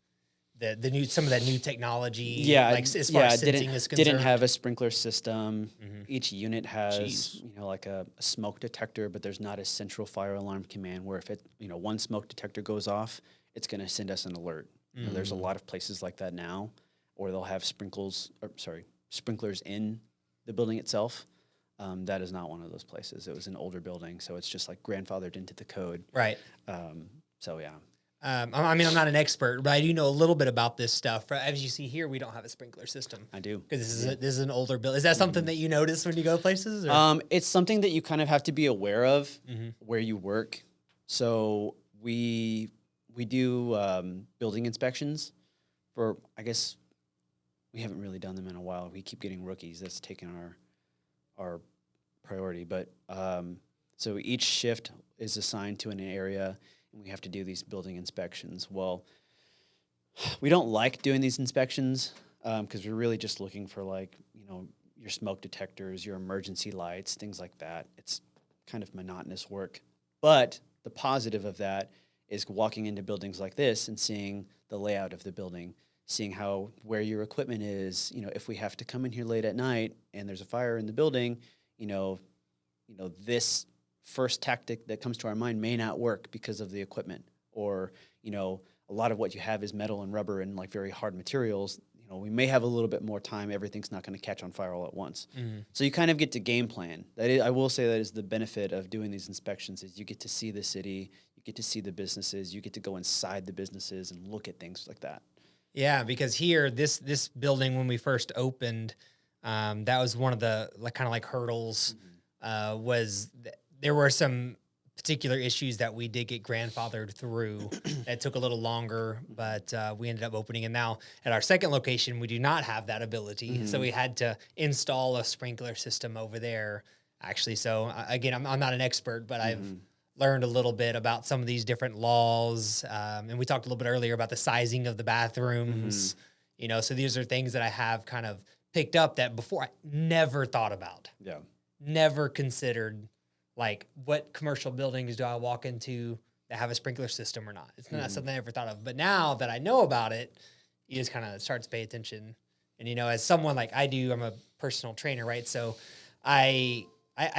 the new some of that new technology. Yeah, like as far as sensing is concerned. Didn't have a sprinkler system. Each unit has like a smoke detector, but there's not a central fire alarm command where if one smoke detector goes off, it's going to send us an alert. There's a lot of places like that now, or they'll have sprinklers in the building itself. That is not one of those places. It was an older building, so it's just like grandfathered into the code. Right. So yeah. I mean, I'm not an expert, but I do know a little bit about this stuff. As you see here, we don't have a sprinkler system. I do. Because this is an older building. Is that something that you notice when you go places? Or? It's something that you kind of have to be aware of where you work. So we do building inspections for, I guess, we haven't really done them in a while. We keep getting rookies. That's taken our priority. But so each shift is assigned to an area, and we have to do these building inspections. Well, we don't like doing these inspections because we're really just looking for your smoke detectors, your emergency lights, things like that. It's kind of monotonous work. But the positive of that is walking into buildings like this and seeing the layout of the building, seeing where your equipment is. If we have to come in here late at night and there's a fire in the building, this first tactic that comes to our mind may not work because of the equipment, or a lot of what you have is metal and rubber and like very hard materials. We may have a little bit more time. Everything's not going to catch on fire all at once. So you kind of get to game plan. I will say that is the benefit of doing these inspections is you get to see the city, you get to see the businesses, you get to go inside the businesses and look at things like that. Yeah, because here, this building, when we first opened, That was one of the kind of like hurdles. There were some particular issues that we did get grandfathered through. That took a little longer, but we ended up opening. And now at our second location, we do not have that ability. So we had to install a sprinkler system over there, actually. So again, I'm not an expert, but I've learned a little bit about some of these different laws. And we talked a little bit earlier about the sizing of the bathrooms, so these are things that I have kind of picked up that before I never thought about. Yeah. Never considered, like, what commercial buildings do I walk into that have a sprinkler system or not? It's not something I ever thought of. But now that I know about it, you just kind of start to pay attention. And, as someone like I do, I'm a personal trainer, right? So I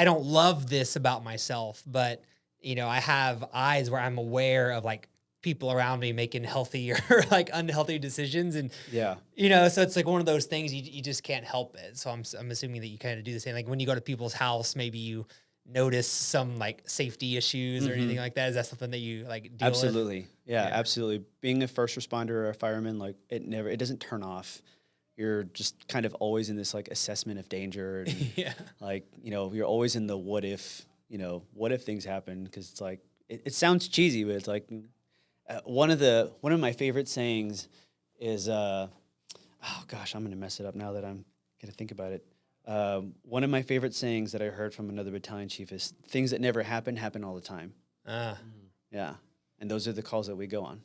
don't love this about myself, but, I have eyes where I'm aware of, like, people around me making healthy or like unhealthy decisions. And, so it's like one of those things you just can't help it. So I'm assuming that you kind of do the same. Like when you go to people's house, maybe you notice some like safety issues or anything like that. Is that something that you like deal Absolutely. with? Yeah, absolutely. Being a first responder or a fireman, like it doesn't turn off. You're just kind of always in this like assessment of danger. And, like, you're always in the what if things happen. Cause it's like, it sounds cheesy, but it's like one of my favorite sayings is, oh gosh, I'm going to mess it up now that I'm going to think about it. One of my favorite sayings that I heard from another battalion chief is things that never happen all the time. Yeah. And those are the calls that we go on.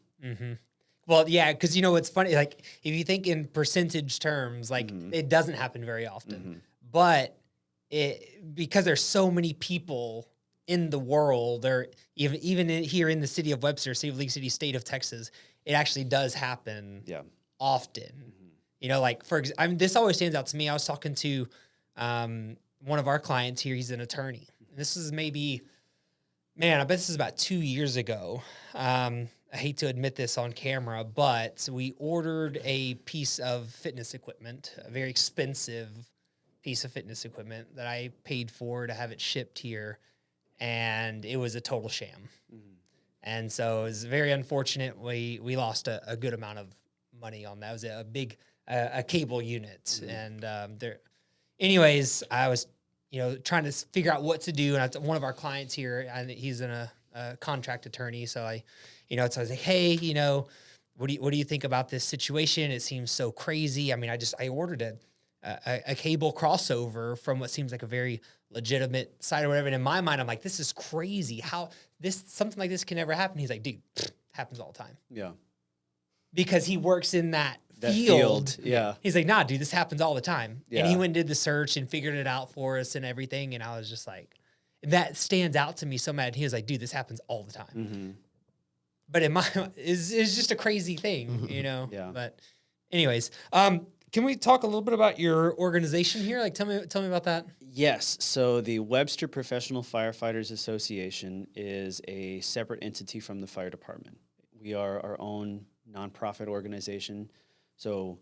Well, yeah, because it's funny. Like if you think in percentage terms, like it doesn't happen very often, but because there's so many people in the world, or even here in the city of Webster, City of League City, state of Texas, it actually does happen often. Like this always stands out to me. I was talking to one of our clients here. He's an attorney. This is maybe, I bet this is about 2 years ago. I hate to admit this on camera, but we ordered a piece of fitness equipment, a very expensive piece of fitness equipment that I paid for to have it shipped here, and it was a total sham. And so it was very unfortunate. We lost a good amount of money on that. It was a big a cable unit, and anyways, I was trying to figure out what to do, and one of our clients here, and he's a contract attorney, so I was like, hey, what do you think about this situation? It seems so crazy. I mean, I ordered a cable crossover from what seems like a very legitimate site or whatever, and in my mind, I'm like, this is crazy. How something like this can never happen? He's like, dude, happens all the time. Yeah, because he works in that field. Yeah. He's like, nah, dude, this happens all the time. Yeah. And he went and did the search and figured it out for us and everything. And I was just like, that stands out to me so mad. He was like, dude, this happens all the time. But in my, it's just a crazy thing, Yeah. But anyways, can we talk a little bit about your organization here? Like, tell me about that. Yes. So the Webster Professional Firefighters Association is a separate entity from the fire department. We are our own nonprofit organization. So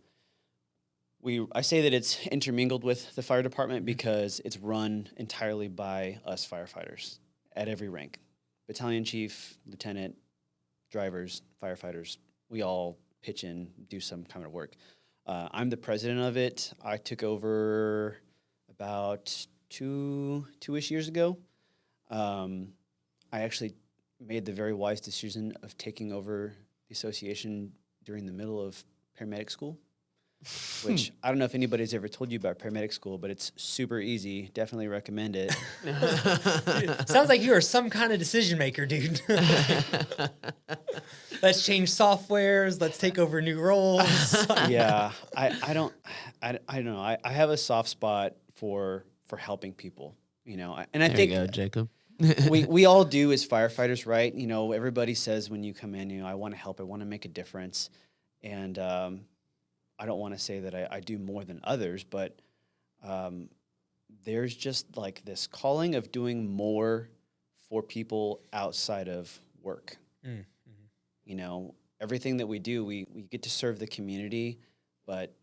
I say that it's intermingled with the fire department because it's run entirely by us firefighters at every rank. Battalion chief, lieutenant, drivers, firefighters, we all pitch in, do some kind of work. I'm the president of it. I took over about two-ish years ago. I actually made the very wise decision of taking over the association during the middle of paramedic school, which I don't know if anybody's ever told you about paramedic school, but it's super easy. Definitely recommend it. Sounds like you are some kind of decision maker, dude. Let's change softwares. Let's take over new roles. Yeah, I don't know. I have a soft spot for helping people, and I There think you go, Jacob. we all do as firefighters, right? Everybody says when you come in, I want to help, I want to make a difference, and I don't want to say that I do more than others, but there's just like this calling of doing more for people outside of work. Everything that we do, we get to serve the community, but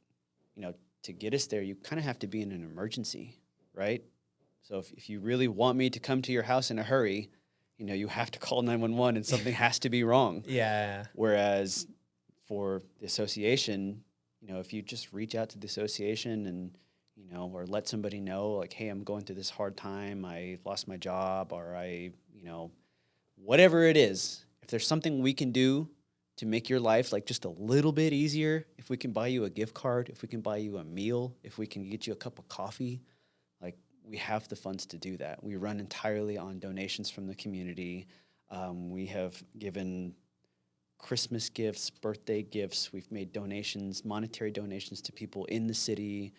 to get us there, you kind of have to be in an emergency, right? So if you really want me to come to your house in a hurry, you have to call 911 and something has to be wrong. Yeah. Whereas for the association, if you just reach out to the association and, or let somebody know, like, hey, I'm going through this hard time. I lost my job, or whatever it is. If there's something we can do to make your life like just a little bit easier, if we can buy you a gift card, if we can buy you a meal, if we can get you a cup of coffee, like, we have the funds to do that. We run entirely on donations from the community. We have given Christmas gifts, birthday gifts. We've made donations, monetary donations to people in the city,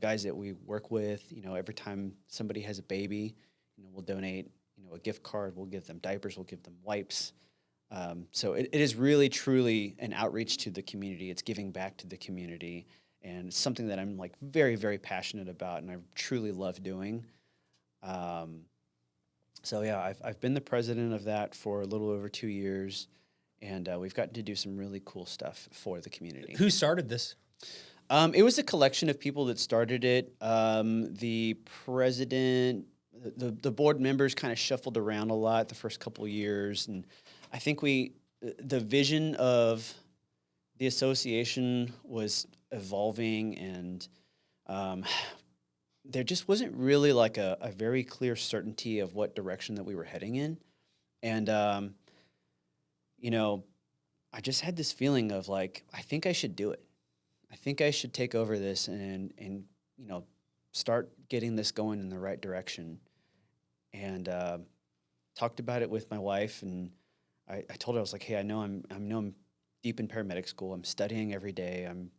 guys that we work with. Every time somebody has a baby, we'll donate, a gift card. We'll give them diapers. We'll give them wipes. So it is really, truly an outreach to the community. It's giving back to the community. And it's something that I'm like very, very passionate about, and I truly love doing. So yeah, I've been the president of that for a little over 2 years, and we've gotten to do some really cool stuff for the community. Who started this? It was a collection of people that started it. The president, the board members kind of shuffled around a lot the first couple of years, and I think the vision of the association was evolving, and there just wasn't really like a very clear certainty of what direction that we were heading in. And, I just had this feeling of like, I think I should do it. I think I should take over this and start getting this going in the right direction. And talked about it with my wife, and I told her, I was like, hey, I know I'm deep in paramedic school. I'm studying every day. I'm,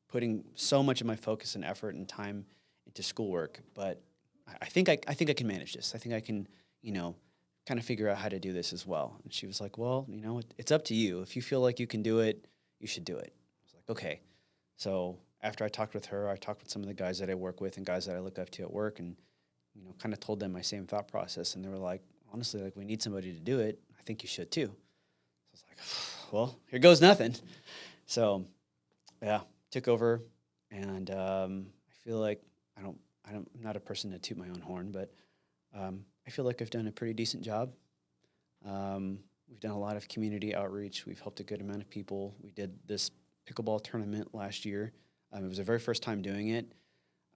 putting so much of my focus and effort and time into schoolwork, but I think I can manage this. I think I can, kind of figure out how to do this as well. And she was like, well, it's up to you. If you feel like you can do it, you should do it. I was like, okay. So after I talked with her, I talked with some of the guys that I work with and guys that I look up to at work, and, kind of told them my same thought process. And they were like, honestly, like, we need somebody to do it. I think you should too. So I was like, well, here goes nothing. So yeah, took over, and I feel like I'm not a person to toot my own horn, but I feel like I've done a pretty decent job. We've done a lot of community outreach. We've helped a good amount of people. We did this pickleball tournament last year. It was the very first time doing it.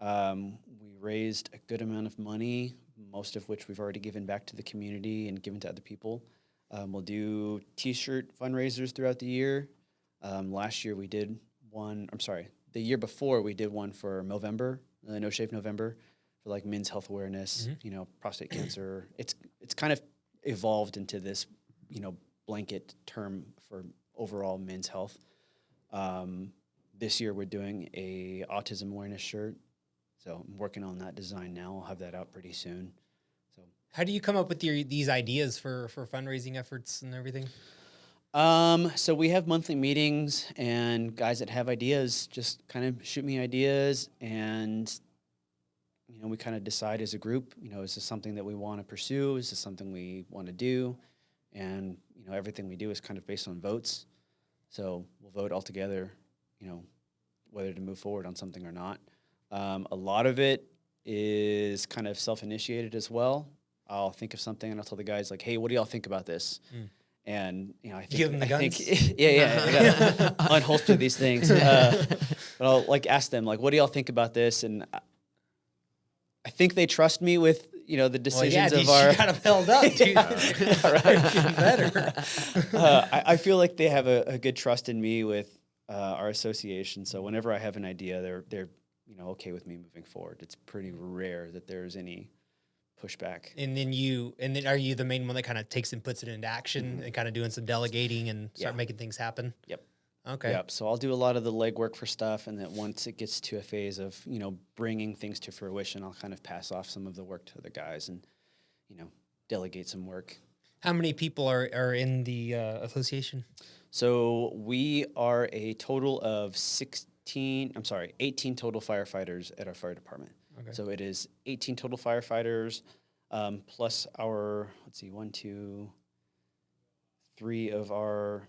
We raised a good amount of money, most of which we've already given back to the community and given to other people. We'll do T-shirt fundraisers throughout the year. Last year we did one. The year before we did one for November, No Shave November, for like men's health awareness. Prostate cancer. It's kind of evolved into this, blanket term for overall men's health. This year we're doing a autism awareness shirt. So I'm working on that design now. I'll have that out pretty soon. So how do you come up with these ideas for fundraising efforts and everything? So we have monthly meetings, and guys that have ideas just kind of shoot me ideas, and we kind of decide as a group, is this something that we want to pursue? Is this something we want to do? And everything we do is kind of based on votes. So we'll vote all together, whether to move forward on something or not. A lot of it is kind of self-initiated as well. I'll think of something and I'll tell the guys like, hey, what do y'all think about this? And I think, give them the guns? Yeah, unholster these things. But I'll like ask them like, what do y'all think about this? And I think they trust me with the decisions of our. You got them held up, dude. Right. Better. I feel like they have a good trust in me with our association. So whenever I have an idea, they're okay with me moving forward. It's pretty rare that there's any pushback. And then are you the main one that kind of takes and puts it into action and kind of doing some delegating and start making things happen? Yep. Okay. Yep. So I'll do a lot of the legwork for stuff, and then once it gets to a phase of bringing things to fruition, I'll kind of pass off some of the work to the guys and delegate some work. How many people are in the association? So we are a total of 18 total firefighters at our fire department. Okay. So it is 18 total firefighters, plus our, 3 of our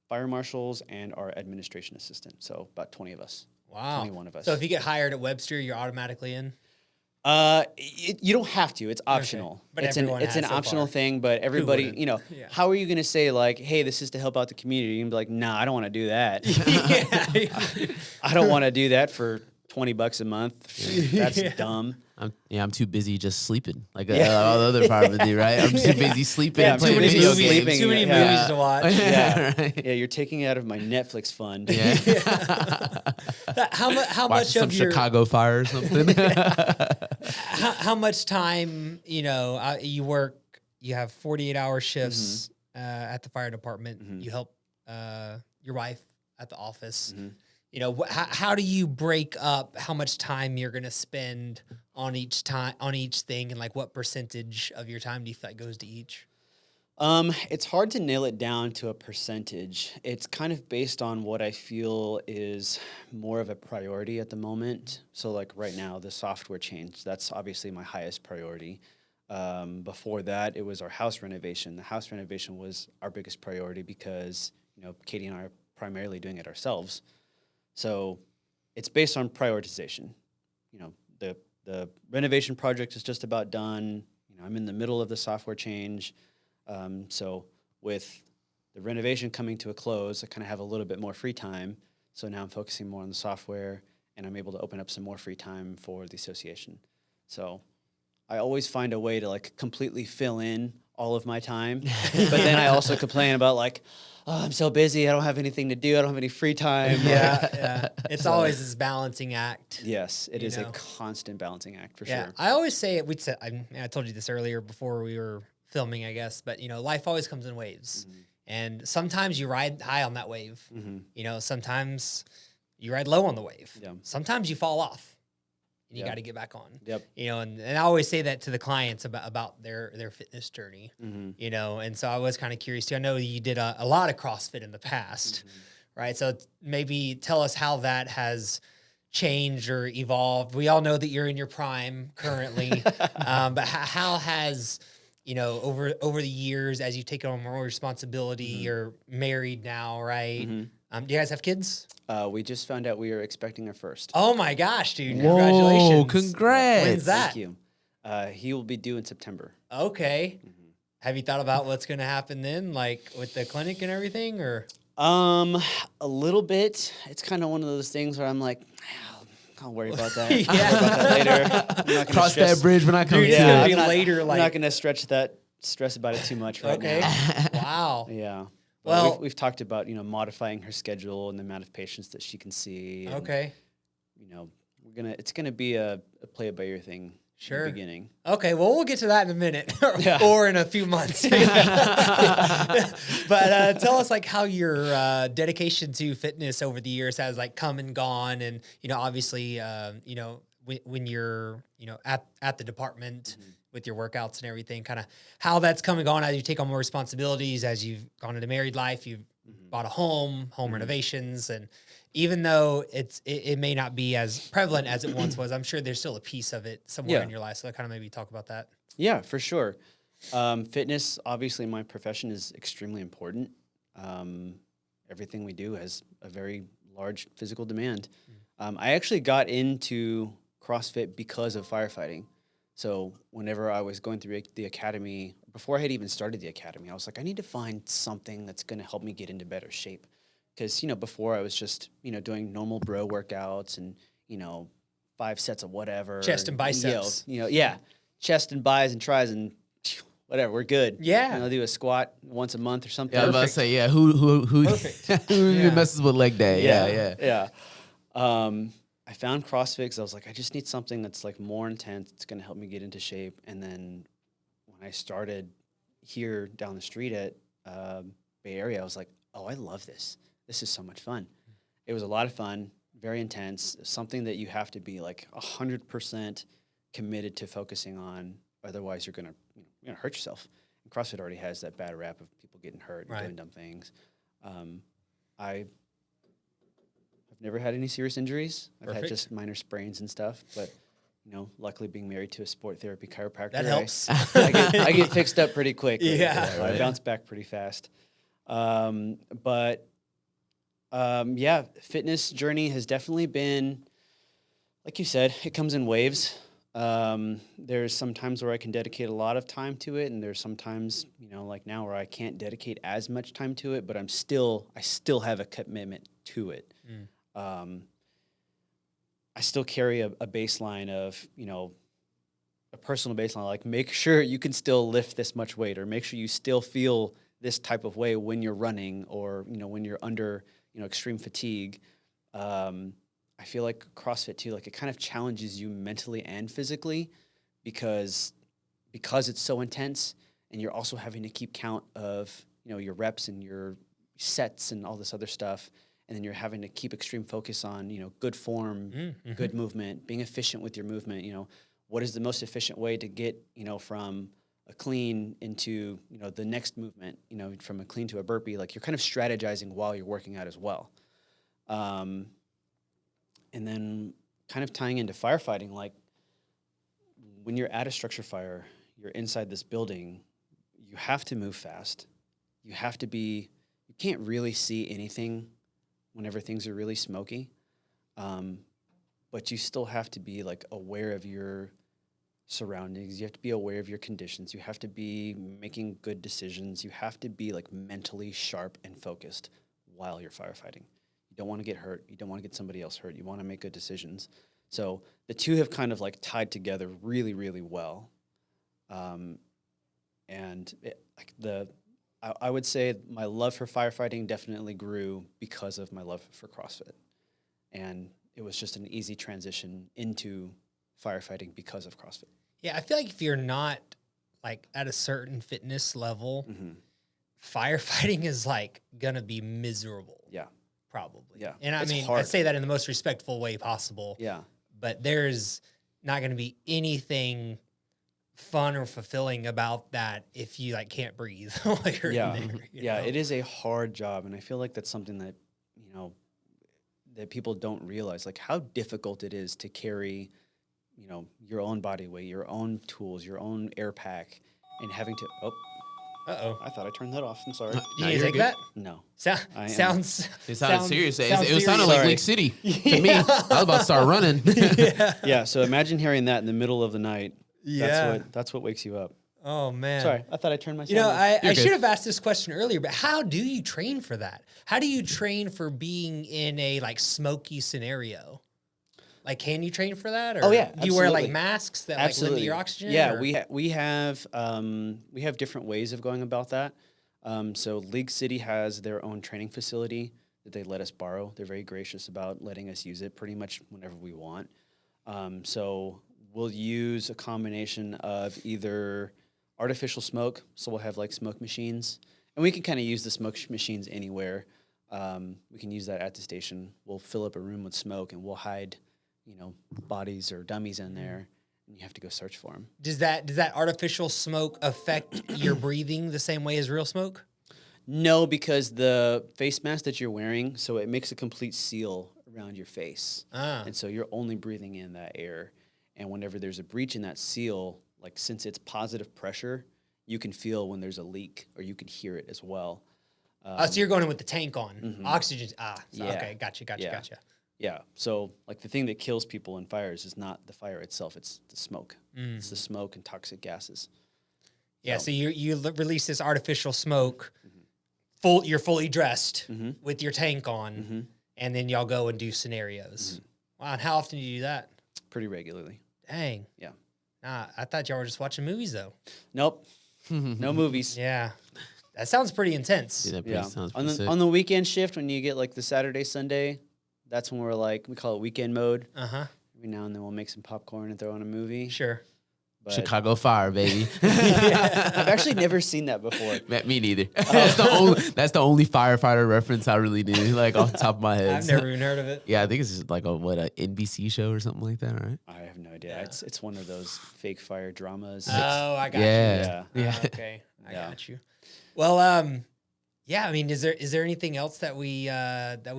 fire marshals and our administration assistant. So about 20 of us. Wow. 21 of us. So if you get hired at Webster, you're automatically in? You don't have to. It's optional. Okay. But it's an optional thing, but everybody, how are you going to say like, hey, this is to help out the community? And be like, nah, I don't want to do that. I don't want to do that for $20 a month. That's dumb. I'm too busy just sleeping, like all the other firemen do, right? I'm too busy sleeping and Too playing many video movies, games. too many Yeah. movies to watch. Yeah, Right. yeah. You're taking it out of my Netflix fund. Yeah. How Watch much some of your Chicago Fire or something. how much time, you work, you have 48-hour shifts at the fire department. You help your wife at the office. How do you break up how much time you're going to spend on each thing, and like what percentage of your time do you feel like goes to each? It's hard to nail it down to a percentage. It's kind of based on what I feel is more of a priority at the moment. So like right now, the software change, that's obviously my highest priority. Before that, it was our house renovation. The house renovation was our biggest priority because, Katie and I are primarily doing it ourselves. So it's based on prioritization. The renovation project is just about done. I'm in the middle of the software change. So with the renovation coming to a close, I kind of have a little bit more free time. So now I'm focusing more on the software, and I'm able to open up some more free time for the association. So I always find a way to like completely fill in all of my time. But then I also complain about like, oh, I'm so busy. I don't have anything to do. I don't have any free time. Yeah. It's always this balancing act. Yes, it is a constant balancing act for sure. I always say it. I told you this earlier before we were filming, I guess, but life always comes in waves, and sometimes you ride high on that wave. Sometimes you ride low on the wave. Yeah. Sometimes you fall off. And you got to get back on. Yep. And I always say that to the clients about their fitness journey. And so I was kind of curious too. I know you did a lot of CrossFit in the past, right? So maybe tell us how that has changed or evolved. We all know that you're in your prime currently, but how has over the years, as you take on more responsibility, you're married now, right? Do you guys have kids? We just found out we are expecting our first. Oh my gosh, dude! Whoa, Congratulations! congrats! When's that? Thank you. He will be due in September. Okay. Have you thought about what's going to happen then, like with the clinic and everything, or? A little bit. It's kind of one of those things where I'm like, I'll worry about that. Yeah. I'll worry about that later. I'm not gonna Cross stress. that bridge when I come Dude, to it's it. gonna be I'm not- later, I'm like- not going to stress about it too much right Okay. now. Wow. Yeah. But Well- we've talked about, modifying her schedule and the amount of patients that she can see. And, Okay. it's going to be a play it by ear thing Sure. in the beginning. Okay. Well, we'll get to that in a minute, Yeah. or in a few months. But tell us like how your dedication to fitness over the years has like come and gone, and obviously, when you're at the department with your workouts and everything, kind of how that's come and gone as you take on more responsibilities, as you've gone into married life, you've bought a home renovations, and even though it may not be as prevalent as it once was, I'm sure there's still a piece of it somewhere Yeah. in your life. So kind of maybe talk about that. Yeah, for sure. Fitness, obviously, in my profession is extremely important. Everything we do has a very large physical demand. I actually got into CrossFit because of firefighting. So whenever I was going through the academy, before I had even started the academy, I was like, I need to find something that's going to help me get into better shape. Because, before I was just, doing normal bro workouts and, 5 sets of whatever. Chest and biceps. Yeah. Chest and bis and tris and whatever. We're good. Yeah. I'll do a squat once a month or something. Yeah, I was about to say, yeah, who Perfect. who Yeah. messes with leg day? Yeah. I found CrossFit because I was like, I just need something that's like more intense. It's going to help me get into shape. And then when I started here down the street at Bay Area, I was like, oh, I love this. This is so much fun. It was a lot of fun, very intense, something that you have to be like 100% committed to focusing on. Otherwise, you're gonna hurt yourself. And CrossFit already has that bad rap of people getting hurt and doing dumb things. I've never had any serious injuries. I've had just minor sprains and stuff, but luckily being married to a sport therapy chiropractor, That helps. I get fixed up pretty quick. Yeah. So I bounce back pretty fast. Fitness journey has definitely been, like you said, it comes in waves. There's some times where I can dedicate a lot of time to it, and there's sometimes, like now, where I can't dedicate as much time to it, but I still have a commitment to it. I still carry a baseline of, a personal baseline, like make sure you can still lift this much weight, or make sure you still feel this type of way when you're running, or, when you're under, extreme fatigue. I feel like CrossFit too, like it kind of challenges you mentally and physically because it's so intense, and you're also having to keep count of, your reps and your sets and all this other stuff. And then you're having to keep extreme focus on, good form, good movement, being efficient with your movement. What is the most efficient way to get, from a clean into, the next movement, from a clean to a burpee. Like, you're kind of strategizing while you're working out as well. And then kind of tying into firefighting, like when you're at a structure fire, you're inside this building, you have to move fast. You can't really see anything whenever things are really smoky. But you still have to be like aware of your surroundings. You have to be aware of your conditions. You have to be making good decisions. You have to be like mentally sharp and focused while you're firefighting. You don't want to get hurt. You don't want to get somebody else hurt. You want to make good decisions. So the two have kind of like tied together really, really well. I would say my love for firefighting definitely grew because of my love for CrossFit. And it was just an easy transition into firefighting because of CrossFit. Yeah, I feel like if you're not like at a certain fitness level, firefighting is like gonna be miserable. Yeah. Probably. Yeah. And I mean, hard. I say that in the most respectful way possible. Yeah. But there's not gonna be anything fun or fulfilling about that if you like can't breathe while you're in there. You know? It is a hard job, and I feel like that's something that that people don't realize, like how difficult it is to carry your own body weight, your own tools, your own air pack, and having to I thought I turned that off. I'm sorry. Do you take that? No. Sounds It sounded serious. It serious. sounded like Sorry. Lake City to me. I was about to start running. Yeah, so imagine hearing that in the middle of the night. Yeah. That's what wakes you up. Oh man. Sorry, I thought I turned my sound off. I should have asked this question earlier, but how do you train for that? How do you train for being in a like smoky scenario? Like, can you train for that? Or Oh, yeah, do you wear like absolutely. masks that like limit your oxygen? Yeah, or? we have different ways of going about that. So League City has their own training facility that they let us borrow. They're very gracious about letting us use it pretty much whenever we want. So we'll use a combination of either artificial smoke, so we'll have like smoke machines, and we can kind of use the smoke machines anywhere. We can use that at the station. We'll fill up a room with smoke, and we'll hide, bodies or dummies in there, and you have to go search for them. Does that artificial smoke affect your breathing the same way as real smoke? No, because the face mask that you're wearing, so it makes a complete seal around your face, and so you're only breathing in that air. And whenever there's a breach in that seal, like since it's positive pressure, you can feel when there's a leak, or you can hear it as well. So you're going in with the tank on. Oxygen. Yeah. Okay. Gotcha. Yeah. So like the thing that kills people in fires is not the fire itself; it's the smoke. It's the smoke and toxic gases. Yeah. So you release this artificial smoke. You're fully dressed with your tank on, and then y'all go and do scenarios. Wow. And how often do you do that? Pretty regularly. Dang. Yeah. Nah, I thought y'all were just watching movies though. Nope. No movies. Yeah. That sounds pretty intense. Yeah, that Yeah. sounds On pretty sick. the weekend shift, when you get like the Saturday, Sunday, that's when we call it weekend mode. Every now and then we'll make some popcorn and throw on a movie. Sure. But Chicago Fire, baby. I've actually never seen that before. Me neither. That's the only firefighter reference I really knew, like off the top of my head. I've never even heard of it. Yeah, I think it's just like a NBC show or something like that, right? I have no idea. It's one of those fake fire dramas. Oh, I got you. Yeah. Yeah. Okay. I Yeah. got you. Well, yeah, I mean, is there anything else that we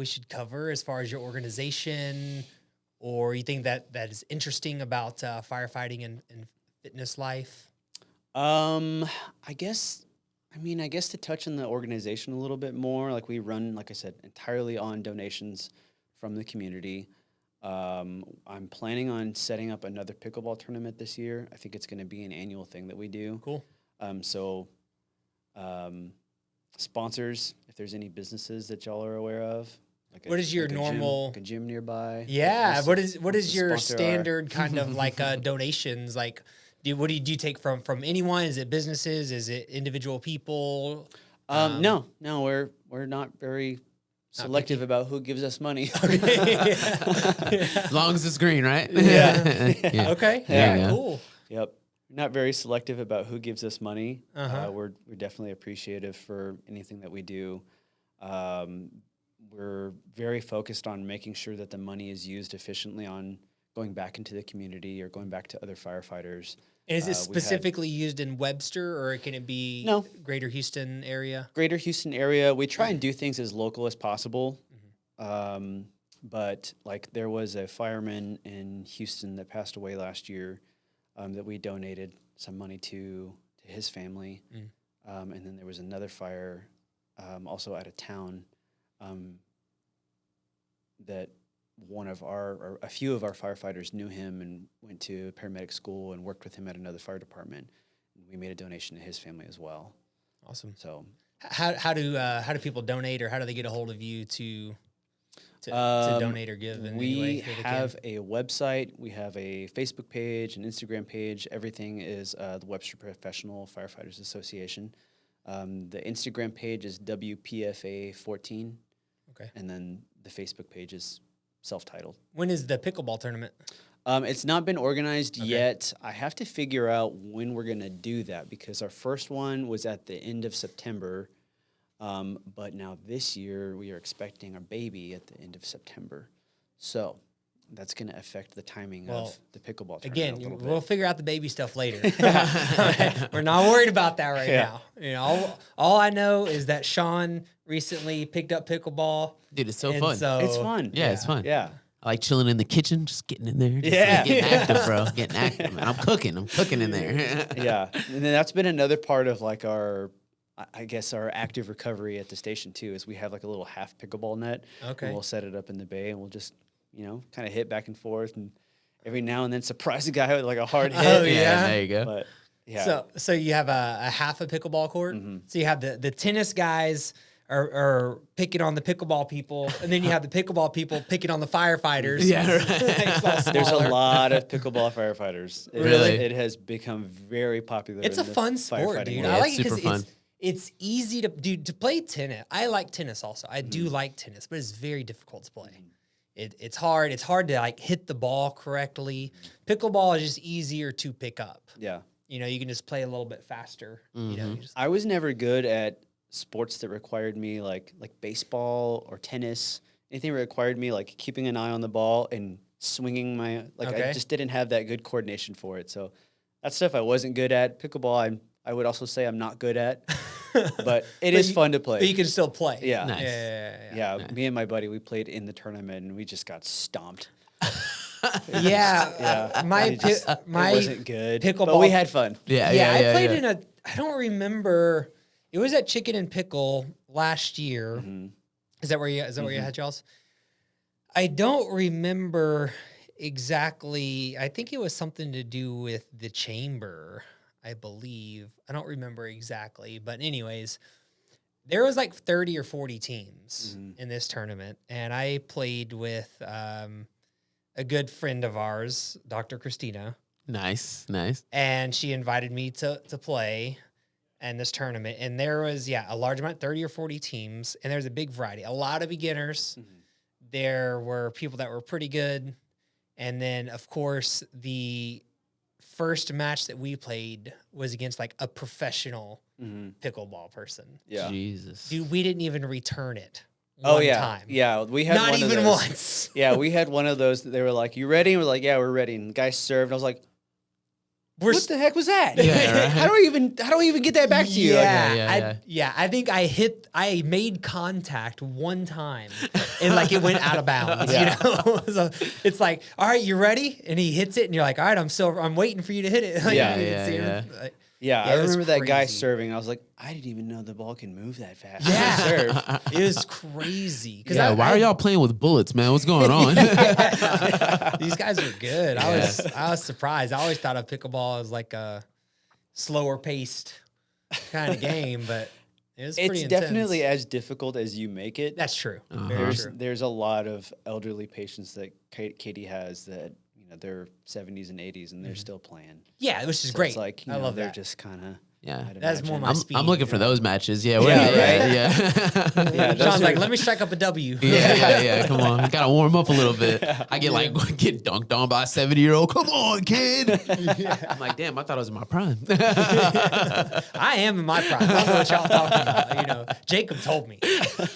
should cover as far as your organization, or you think that is interesting about firefighting and fitness life? I guess to touch on the organization a little bit more, like we run, like I said, entirely on donations from the community. I'm planning on setting up another pickleball tournament this year. I think it's going to be an annual thing that we do. Cool. Sponsors, if there's any businesses that y'all are aware of, Like What is your like normal? a gym nearby? Yeah. Wants What to- is wants to your sponsor our- standard kind of like donations? Like, do you take from anyone? Is it businesses? Is it individual people? No, we're not very selective about who gives us money. As long as it's green, right? Yeah. Okay. Yeah, Yeah. yeah. Cool. Yep. Not very selective about who gives us money. Uh-huh. We're definitely appreciative for anything that we do. We're very focused on making sure that the money is used efficiently on going back into the community or going back to other firefighters. And is it We had specifically used in Webster, or can it be No. Greater Houston area? Greater Houston area. We try and do things as local as possible. But like there was a fireman in Houston that passed away last year that we donated some money to his family. And then there was another fire also out of town that a few of our firefighters knew him and went to paramedic school and worked with him at another fire department. And we made a donation to his family as well. Awesome. So How do people donate, or how do they get a hold of you to donate or give? In any way we that they have can? a website, we have a Facebook page, an Instagram page. Everything is the Webster Professional Firefighters Association. The Instagram page is WPFA 14. Okay. And then the Facebook page is self-titled. When is the pickleball tournament? It's not been organized yet. I have to figure out when we're going to do that because our first one was at the end of September. But now this year we are expecting our baby at the end of September. So that's going to affect the timing of the pickleball tournament Again, a little bit. we'll figure out the baby stuff later. We're not worried about that right now. You know, all I know is that Sean recently picked up pickleball. Dude, it's so and fun. So It's fun. Yeah, it's fun. Yeah. I like chilling in the kitchen, just getting in there. Just Yeah. like getting active, bro. Getting active, man. I'm cooking in there. Yeah. And then that's been another part of like our active recovery at the station too, is we have like a little half pickleball net. Okay. And we'll set it up in the bay and we'll just, kind of hit back and forth and every now and then surprise a guy with like a hard hit. Oh, yeah. There you go. But yeah. So you have a half a pickleball court. So you have the tennis guys are picking on the pickleball people, and then you have the pickleball people picking on the firefighters. Yeah, right. It's all There's a smaller. lot of pickleball firefighters. Really? It has become very popular. It's a in the fun sport, firefighting dude. world. I like it's it because super fun. it's easy to play tennis. I like tennis also. I do like tennis, but it's very difficult to play. It's hard. It's hard to like hit the ball correctly. Pickleball is just easier to pick up. Yeah. You can just play a little bit faster. You just, I was never good at sports that required me like baseball or tennis. Anything that required me like keeping an eye on the ball and swinging my Okay. I just didn't have that good coordination for it. So that's stuff I wasn't good at. Pickleball, I would also say I'm not good at, but it is fun to play. but you can still play. Yeah. Nice. Yeah. Yeah, me and my buddy, we played in the tournament and we just got stomped. Yeah. My It wasn't good, but pickleball- we had fun. Yeah, I played in I don't remember. It was at Chicken and Pickle last year. Is that where you had y'all's? I don't remember exactly. I think it was something to do with the chamber, I believe. I don't remember exactly, but anyways, there was like 30 or 40 teams in this tournament, and I played with a good friend of ours, Dr. Christina. Nice. And she invited me to play in this tournament. And there was, a large amount, 30 or 40 teams. And there's a big variety, a lot of beginners. There were people that were pretty good. And then, of course, the first match that we played was against like a professional pickleball person. Yeah. Jesus. Dude, we didn't even return it. Oh one yeah. time. Yeah, we had Not one of even those. once. Yeah, we had one of those that they were like, "You ready?" And we're like, "Yeah, we're ready." And the guy served. And I was like, "What the heck was that? Yeah, right. How do I even get that back to you?" Like, I think I made contact one time and like it went out of bounds, Yeah. So it's like, all right, you ready? And he hits it and you're like, all right, I'm waiting for you to hit it. Like, Yeah, you can see him, yeah. like, I it was remember that guy crazy. serving. I was like, I didn't even know the ball can move that fast. Yeah. Serve. It was crazy. Yeah, why are y'all playing with bullets, man? What's going on? These guys are good. I was surprised. I always thought of pickleball as like a slower paced kind of game, but It was pretty It's intense. definitely as difficult as you make it. That's true. Very true. There's a lot of elderly patients that Katie has that, you know, they're 70s and 80s and they're still playing. Yeah, which is So great. It's like, you I know, love they're that. just kind of. Yeah. That's more my speed. I'm looking for those matches. Yeah. Yeah, Yeah. Sean's like, let me strike up a W. Yeah. Come on. Gotta warm up a little bit. I get get dunked on by a 70-year-old. Come on, kid. I'm like, damn, I thought I was in my prime. I am in my prime. I don't know what y'all talking about. You know, Jacob told me.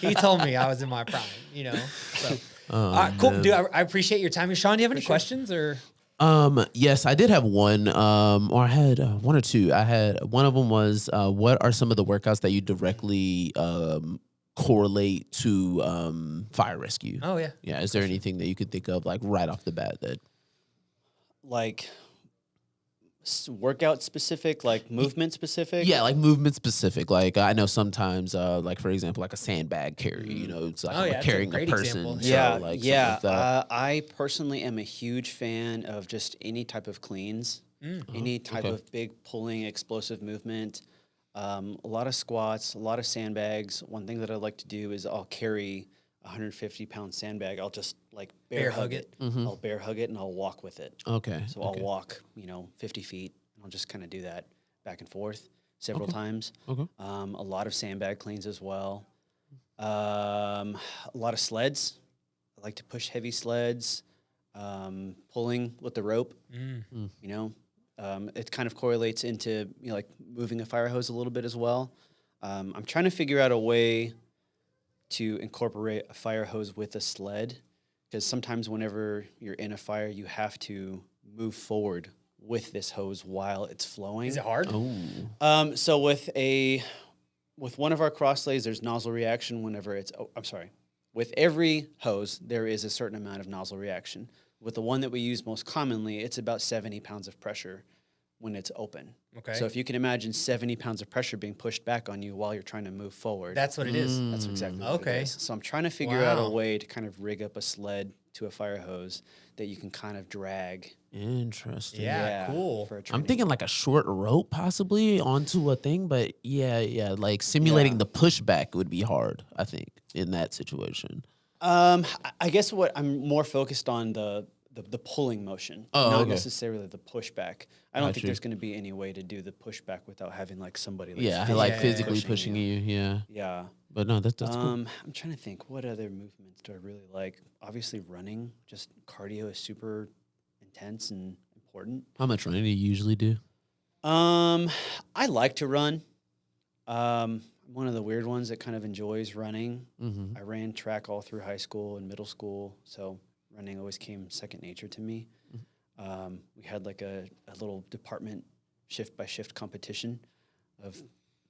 He told me I was in my prime, you know. So all right, cool. Dude, I appreciate your time. Sean, do you have any questions or? Yes, I did have one, or I had one or two. I had one of them was, what are some of the workouts that you directly correlate to fire rescue? Oh yeah. Yeah. Is there anything that you could think of like right off the bat that? Like workout specific, like movement specific? Yeah, like movement specific. Like I know sometimes, like for example, like a sandbag carry. You know, it's like Oh, yeah, that's a carrying a great person. example. So, Yeah, like, yeah. something like that. I personally am a huge fan of just any type of cleans, any type okay. of big pulling, explosive movement. A lot of squats, a lot of sandbags. One thing that I like to do is I'll carry a 150-pound sandbag. I'll just like bear hug it. I'll bear hug it and I'll walk with it. Okay. So I'll walk, 50 feet. And I'll just kind of do that back and forth several times. Okay. A lot of sandbag cleans as well. A lot of sleds. I like to push heavy sleds, pulling with the rope. It kind of correlates into like moving a fire hose a little bit as well. I'm trying to figure out a way to incorporate a fire hose with a sled, because sometimes whenever you're in a fire, you have to move forward with this hose while it's flowing. Is it hard? Oh. So with one of our cross lays, there's nozzle reaction whenever it's. Oh, I'm sorry. With every hose, there is a certain amount of nozzle reaction. With the one that we use most commonly, it's about 70 pounds of pressure when it's open. Okay. So if you can imagine 70 pounds of pressure being pushed back on you while you're trying to move forward. That's what it is. That's exactly what Okay. it is. So I'm trying to figure out a Wow. way to kind of rig up a sled to a fire hose that you can kind of drag. Interesting. Yeah, cool. For a I'm training. thinking like a short rope possibly onto a thing, but yeah, like simulating the pushback would be hard, I think, in that situation. I guess what I'm more focused on the pulling motion, not okay. necessarily the pushback. I don't think Gotcha. there's going to be any way to do the pushback without having like somebody. Like Yeah, physically like Yeah, physically pushing you. Yeah, Yeah. but no, that's cool. I'm trying to think, what other movements do I really like? Obviously, running. Just cardio is super intense and important. How much running do you usually do? I like to run. I'm one of the weird ones that kind of enjoys running. Mm-hmm. I ran track all through high school and middle school, so running always came second nature to me. We had like a little department shift by shift competition of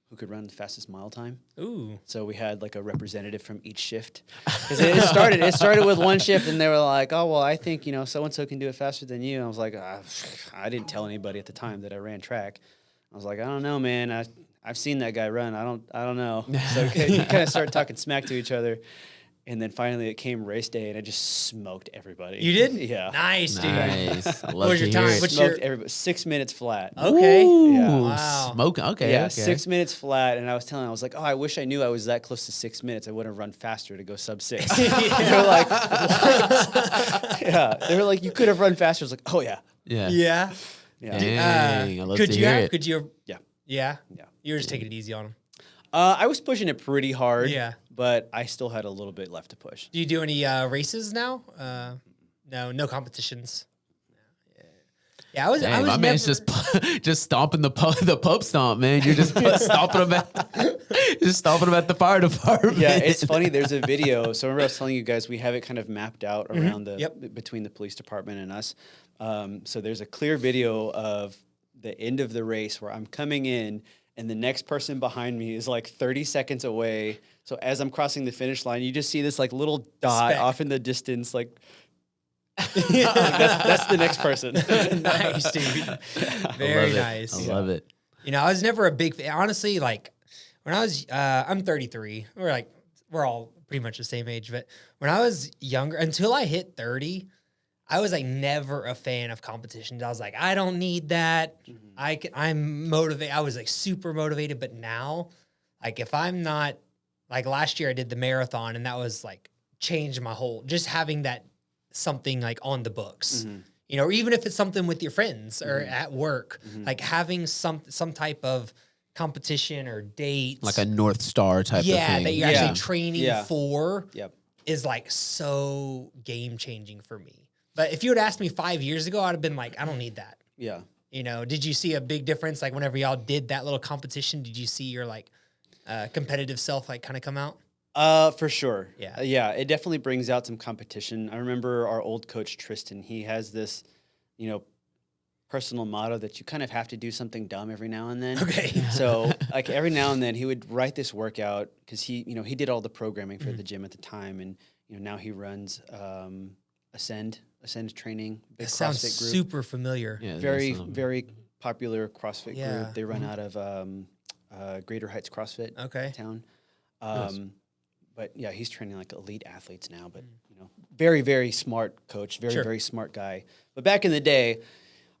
who could run the fastest mile time. Ooh. So we had like a representative from each shift. Because it started with one shift, and they were like, "Oh well, I think so and so can do it faster than you." And I was like, I didn't tell anybody at the time that I ran track. I was like, I don't know, man. I've seen that guy run. I don't know. So you kind of start talking smack to each other. And then finally it came race day, and I just smoked everybody. You did? Yeah. Nice, dude. Nice. I love What was to your hear time? it. What's Smoked your- everybody. 6 minutes flat. Okay. Yeah. Wow. Smoking. Okay. Yeah, okay. 6 minutes flat. And I was like, oh, I wish I knew I was that close to 6 minutes. I would have run faster to go sub 6. They were like, what? Yeah. They were like, you could have run faster. I was like, oh, yeah. Yeah. Yeah. Yeah. Dang, I love Could to you hear have? it. Could you? Yeah. Yeah. Yeah. You were just taking it easy on him. I was pushing it pretty hard. Yeah. But I still had a little bit left to push. Do you do any races now? No competitions. Yeah, I was. Dang, I was my man's just stomping the pub stomp, man. You're just stomping them at the fire department. Yeah, it's funny. There's a video. So remember I was telling you guys, we have it kind of mapped out around between the police department and us. So there's a clear video of the end of the race where I'm coming in, and the next person behind me is like 30 seconds away. So as I'm crossing the finish line, you just see this like little dot Speck. off in the distance, like that's the next person. Nice, dude. Very nice. I love it. I was never a big fan. Honestly, like when I was, I'm 33. We're all pretty much the same age. But when I was younger, until I hit 30, I was like never a fan of competitions. I was like, I don't need that. I'm motivated. I was like super motivated. But now, Like if I'm not, like last year I did the marathon and that was like changed my whole, just having that something like on the books, you know, or even if it's something with your friends or at work, like having some type of competition or date. Like a North Star type of thing. That you're Yeah. actually training for Yep. is like so game changing for me. But if you had asked me 5 years ago, I'd have been like, I don't need that. Yeah. You know, did you see a big difference? Like whenever y'all did that little competition, did you see your like competitive self like kind of come out? For sure. Yeah. Yeah. It definitely brings out some competition. I remember our old coach, Tristan, he has this, you know, personal motto that you kind of have to do something dumb every now and then. Okay. So like every now and then he would write this workout because he, you know, he did all the programming for the gym at the time. And, you know, now he runs Ascend training. Big That sounds CrossFit group. super familiar. Yeah, Very, that's, very popular CrossFit Yeah. group. They run out of Greater Heights CrossFit Okay. town. Nice. But yeah, he's training like elite athletes now. But you know, very, very smart coach, very, Sure. very smart guy. But back in the day,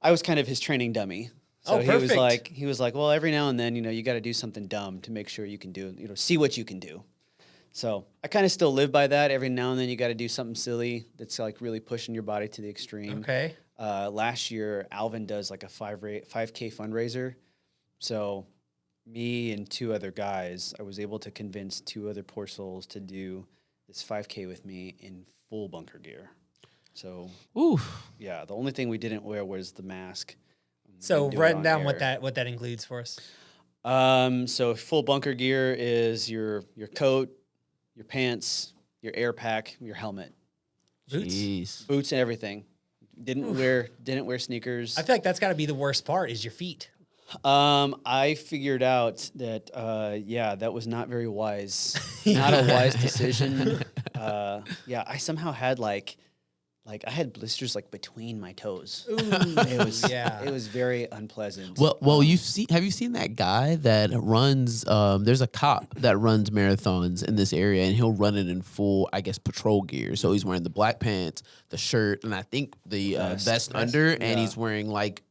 I was kind of his training dummy. So Oh, perfect. he was like, well, every now and then, you know, you got to do something dumb to make sure you can do, you know, see what you can do. So I kind of still live by that. Every now and then, you got to do something silly that's like really pushing your body to the extreme. Okay. Last year, Alvin does like a 5K fundraiser. So me and two other guys, I was able to convince two other poor souls to do this 5K with me in full bunker gear. So, Oof. yeah, the only thing we didn't wear was the mask. So Didn't do it writing on down air. what that includes for us. So full bunker gear is your coat, your pants, your air pack, your helmet, Boots. Jeez. boots, and everything. Didn't wear sneakers. I feel like that's got to be the worst part is your feet. I figured out that that was not very wise. Not a wise decision. I somehow had like I had blisters like between my toes. It was very unpleasant. Well, have you seen that guy that runs? There's a cop that runs marathons in this area, and he'll run it in full, I guess, patrol gear. So he's wearing the black pants, the shirt, and I think the vest under, and he's wearing like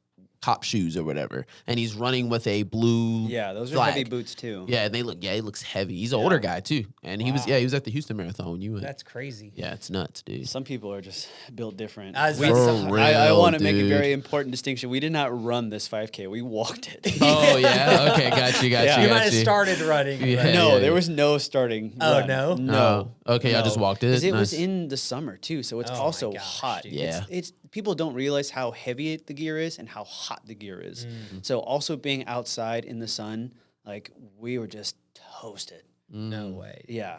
cop shoes or whatever, and he's running with a blue. Yeah, those are flag. heavy boots too. Yeah, and he looks heavy. He's an older guy too, and he was at the Houston Marathon when you went. That's crazy. Yeah, it's nuts, dude. Some people are just built different. I was We- about to say- I real, want to make a dude. very important distinction. We did not run this 5K. We walked it. Oh yeah, okay, got you. Yeah. You might have started running. Yeah. but- No, there was no starting. Oh, run. no? No. Oh, okay, y'all just walked it. Because it was Nice. in the summer too, so it's Oh my also gosh, hot. dude. Yeah. It's people don't realize how heavy the gear is and how hot the gear is. So also being outside in the sun, like we were just toasted. No way. Yeah.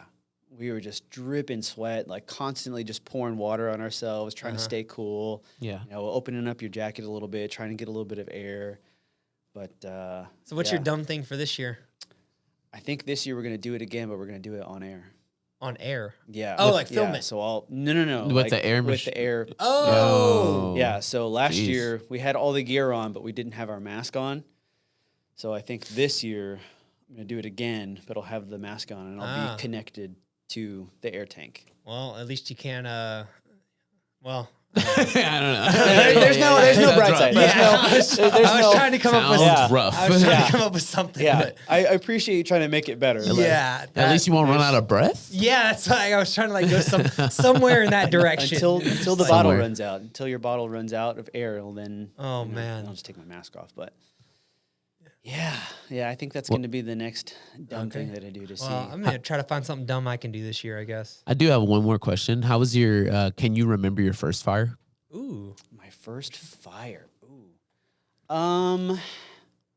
We were just dripping sweat, like constantly just pouring water on ourselves, trying to stay cool. Yeah. You know, opening up your jacket a little bit, trying to get a little bit of air. But So what's yeah. your dumb thing for this year I think this year we're gonna do it again, but we're gonna do it on air. on air? Yeah. Oh, like film yeah, it. So I'll no. With like, the air with mach- the air. Oh. Yeah. So last Jeez. year we had all the gear on, but we didn't have our mask on. So I think this year I'm gonna do it again, but I'll have the mask on and I'll be connected to the air tank. Well, at least you can. Well. I don't know. There's no bright side. Yeah, I There's was trying to come up with. Sounds rough. I was trying Yeah. to come up with something. Yeah, But I appreciate you trying to make it better. yeah. At least you won't run out of breath. Yeah, that's why I was trying to like go somewhere in that direction. Until the bottle Somewhere. runs out, until your bottle runs out of air, well, then Oh, you know, man. I'll just take my mask off. But yeah, I think that's going to be the next dumb thing that I do to see. Well, I'm gonna try to find something dumb I can do this year, I guess. I do have one more question. How was your? Can you remember your first fire? Ooh. My first fire. Ooh.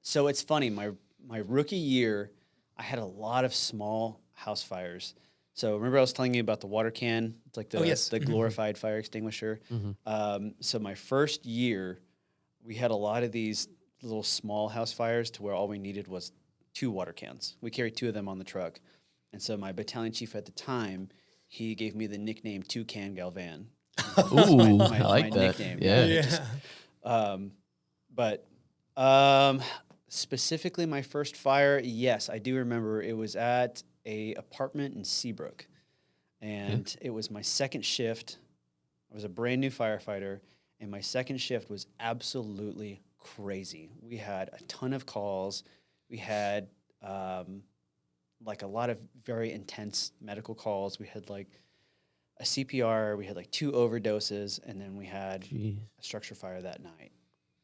So it's funny. My rookie year, I had a lot of small house fires. So remember I was telling you about the water can? It's like the Oh, yes. the glorified fire extinguisher. So my first year, we had a lot of these little small house fires to where all we needed was 2 water cans. We carried 2 of them on the truck. And so my battalion chief at the time, he gave me the nickname Toucan Galvan. Ooh, my I like that. nickname. Yeah. it just- But specifically my first fire, yes, I do remember it was at a apartment in Seabrook. And it was my second shift. I was a brand new firefighter, and my second shift was absolutely crazy. We had a ton of calls. We had like a lot of very intense medical calls. We had like a CPR, we had like 2 overdoses, and then we had Jeez. a structure fire that night.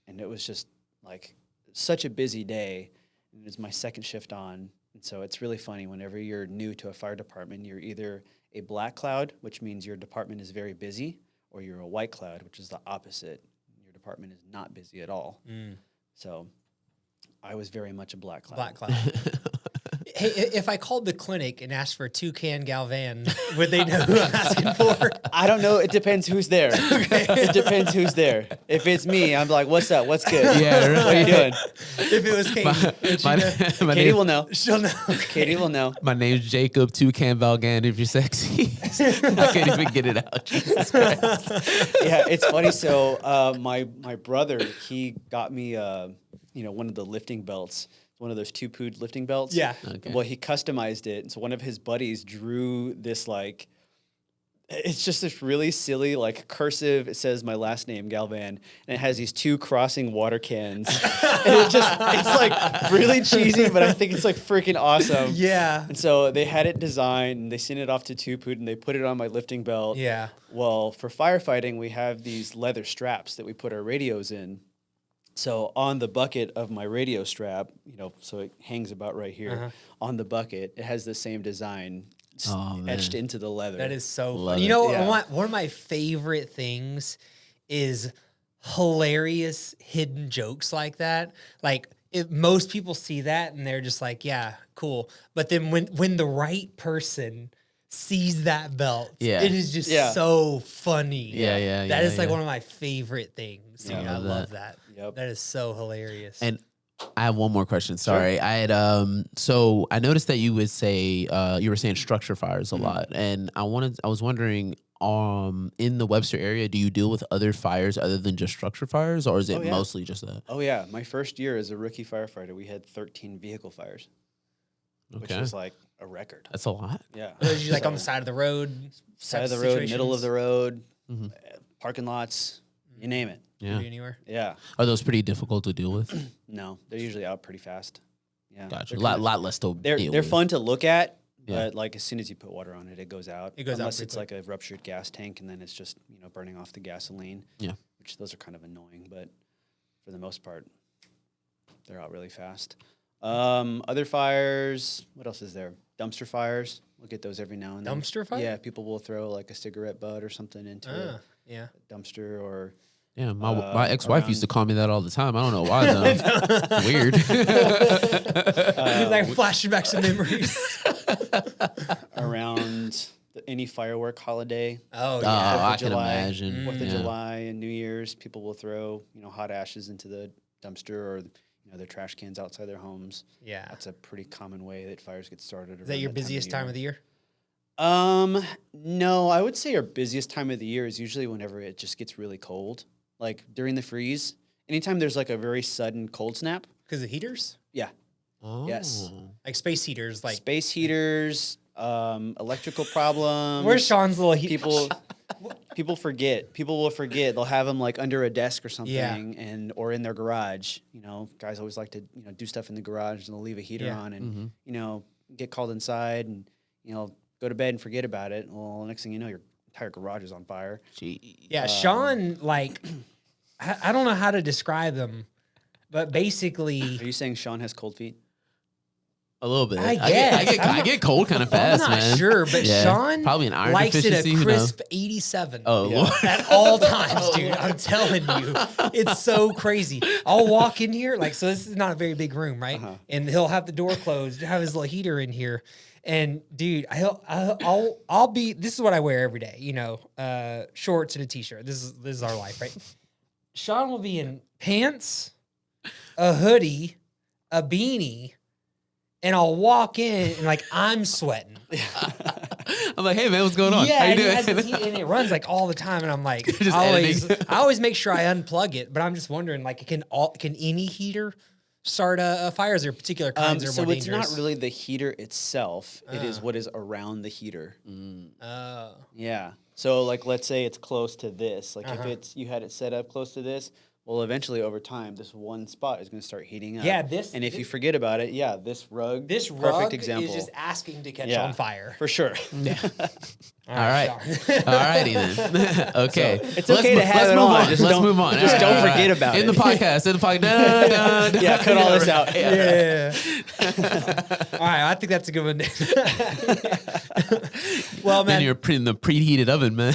And it was just like such a busy day. And it was my second shift on. And so it's really funny whenever you're new to a fire department, you're either a black cloud, which means your department is very busy, or you're a white cloud, which is the opposite. Your department is not busy at all. So I was very much a black cloud. Black cloud. Hey, if I called the clinic and asked for a toucan Galvan, would they know who I'm asking for? I don't know. It depends who's there. It depends who's there. If it's me, I'm like, what's up? What's good? Yeah, right. What are you doing? If it was Katie, My Katie name- will know. she'll know. Katie will know. My name's Jacob Toucan Valgan. If you're sexy, I can't even get it out. Jesus Christ. Yeah, it's funny. So my brother, he got me one of the lifting belts, one of those 2-pood lifting belts. Yeah. Okay. Well, he customized it, and so one of his buddies drew this like. It's just this really silly, like cursive. It says my last name, Galvan, and it has these 2 crossing water cans. And it's like really cheesy, but I think it's like freaking awesome. Yeah. And so they had it designed, and they sent it off to 2-pood, and they put it on my lifting belt. Yeah. Well, for firefighting, we have these leather straps that we put our radios in. So on the bucket of my radio strap, so it hangs about right here on the bucket, it has the same design etched into the leather. That is so Love fun. it. You know, Yeah. one of my favorite things is hilarious hidden jokes like that. Like most people see that and they're just like, yeah, cool. But then when the right person sees that belt, Yeah. it is just Yeah. so funny. Yeah. That is like yeah. one of my favorite things. Yeah, dude. I I love love that. Yep. That is so hilarious. And I have one more question. Sorry. I had so I noticed that you would say you were saying structure fires a lot. And I was wondering, in the Webster area, do you deal with other fires other than just structure fires, or is it Oh, yeah. mostly just that? Oh, yeah. My first year as a rookie firefighter, we had 13 vehicle fires, which Okay. was like a record. That's a lot. Yeah. was you like on So, the side of the road? side of type the road, middle of situations? the road, Mhm. parking lots, you name it. Could Yeah. be anywhere. Yeah. Are those pretty difficult to deal with? No, they're usually out pretty fast. Yeah. Gotcha. A They're lot, kinda- lot less to They're deal they're with. fun to look at, Yeah. but like as soon as you put water on it, it goes out. It goes out unless pretty it's quick. like a ruptured gas tank, and then it's just burning off the gasoline. Yeah. Which those are kind of annoying, but for the most part, they're out really fast. Other fires. What else is there? Dumpster fires. We'll get those every now and then. Dumpster fire? Yeah, people will throw like a cigarette butt or something into a Yeah. dumpster or. Yeah, my ex-wife used to call me that all the time. I don't know why though. It's weird. He's like flashing back some memories. Around any firework holiday. Oh, Oh, yeah. Fourth of I can July, imagine. 4th of Yeah. July and New Year's, people will throw hot ashes into the dumpster or their trash cans outside their homes. Yeah. That's a pretty common way that fires get started. Is that your busiest time of the year? No, I would say our busiest time of the year is usually whenever it just gets really cold, like during the freeze. Anytime there's like a very sudden cold snap. Because of heaters? Yeah. Oh. Yes. Like space heaters. Like, Space heaters, electrical problems. where's Sean's little heater? People forget. People will forget. They'll have them like under a desk or something, Yeah. or in their garage. Guys always like to do stuff in the garage, and they'll leave a heater Yeah. on, and get called inside, and go to bed and forget about it. Well, next thing you know, your entire garage is on fire. Gee. Yeah, Sean, like, I don't know how to describe them, but Are basically, you saying Sean has cold feet? A little bit. I I guess. get, I get cold kind of I'm fast, not man. sure, but Yeah. Sean Probably an iron likes it deficiency. a Who knows? crisp 87. Oh, Yeah. Lord. At all times, dude. I'm telling you. It's so crazy. I'll walk in here, like, so this is not a very big room, right? Uh-huh. And he'll have the door closed, have his little heater in here. And dude, I'll be, this is what I wear every day, shorts and a t-shirt. This is our life, right? Sean will be in pants, a hoodie, a beanie, and I'll walk in and like I'm sweating. I'm like, hey man, what's going on? Yeah, How you and, doing? and it runs like all the time, and I'm like, Just I always make sure I unplug it. But I'm just wondering, like, can any heater start a fire? Is there particular kinds that are So more it's dangerous? not really the heater itself. It is what is around the heater. Oh, Yeah. So like, let's say it's close to this. Like if Uh-huh. you had it set up close to this, Well, eventually, over time, this one spot is going to start heating up. Yeah, And if you forget about it, this rug. This perfect rug example. is just asking to catch Yeah, on fire. for sure. Yeah. All right. All righty then. Okay. So, it's okay to have it move on. Let's move on. Just don't forget about it. In the podcast. Yeah, cut all this out. Yeah. All right, I think that's a good one. Well, man. And you're in the preheated oven, man.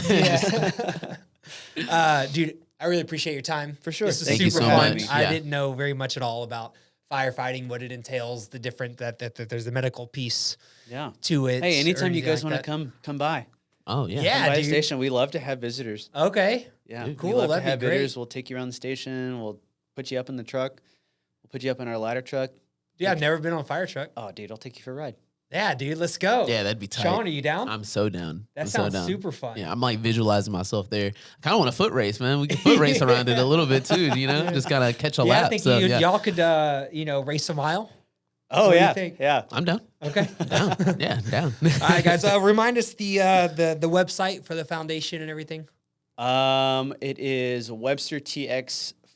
Dude, I really appreciate your time. For sure. This was Thank super you so fun. much. I Yeah. didn't know very much at all about firefighting, what it entails, the different that there's the medical piece Yeah. to it. Hey, or anytime you anything guys like want to that. come by. Oh, yeah. Yeah. Come by the dude. station. We love to have visitors. Okay. Yeah. Dude, cool, We love that'd to be have great. visitors. We'll take you around the station. We'll put you up in the truck. We'll put you up in our ladder truck. Dude, I've never been on a fire truck. Oh, dude, I'll take you for a ride. Yeah, dude, let's go. Yeah, that'd be tight. Sean, are you down? I'm so down. That I'm sounds so down. super fun. Yeah, I'm like visualizing myself there. I kind of want a foot race, man. We can foot race around it a little bit too, you know? Just kind of catch a Yeah, lap. I think So, you, yeah. y'all could, race a mile. Oh, What do you yeah. think? Yeah. I'm down. Okay. Down. Yeah, down. All right, guys. Remind us the website for the foundation and everything. It is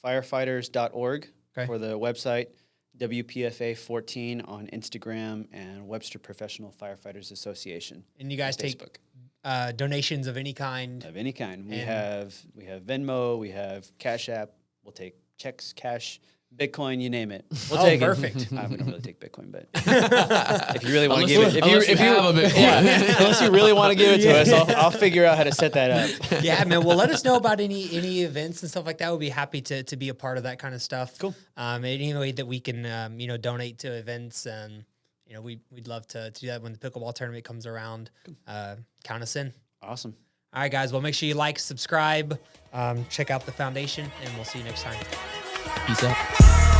WebsterTXFirefighters.org Okay. for the website, WPFA14 on Instagram, and Webster Professional Firefighters Association. And you guys on take Facebook. Donations of any kind. Of any kind. We And- have Venmo, we have Cash App. We'll take checks, cash, Bitcoin, you name it. We'll Oh, take perfect. it. We don't really take Bitcoin, but if you really want to Unless give you- it, if you unless you have a Bitcoin. yeah, unless you really want to give it to us, I'll figure out how to set that up. Yeah, man. Well, let us know about any events and stuff like that. We'll be happy to be a part of that kind of stuff. Cool. Any way that we can, donate to events, and we'd love to do that when the pickleball tournament comes around. Count us in. Awesome. All right, guys. Well, make sure you like, subscribe, check out the foundation, and we'll see you next time. Peace out.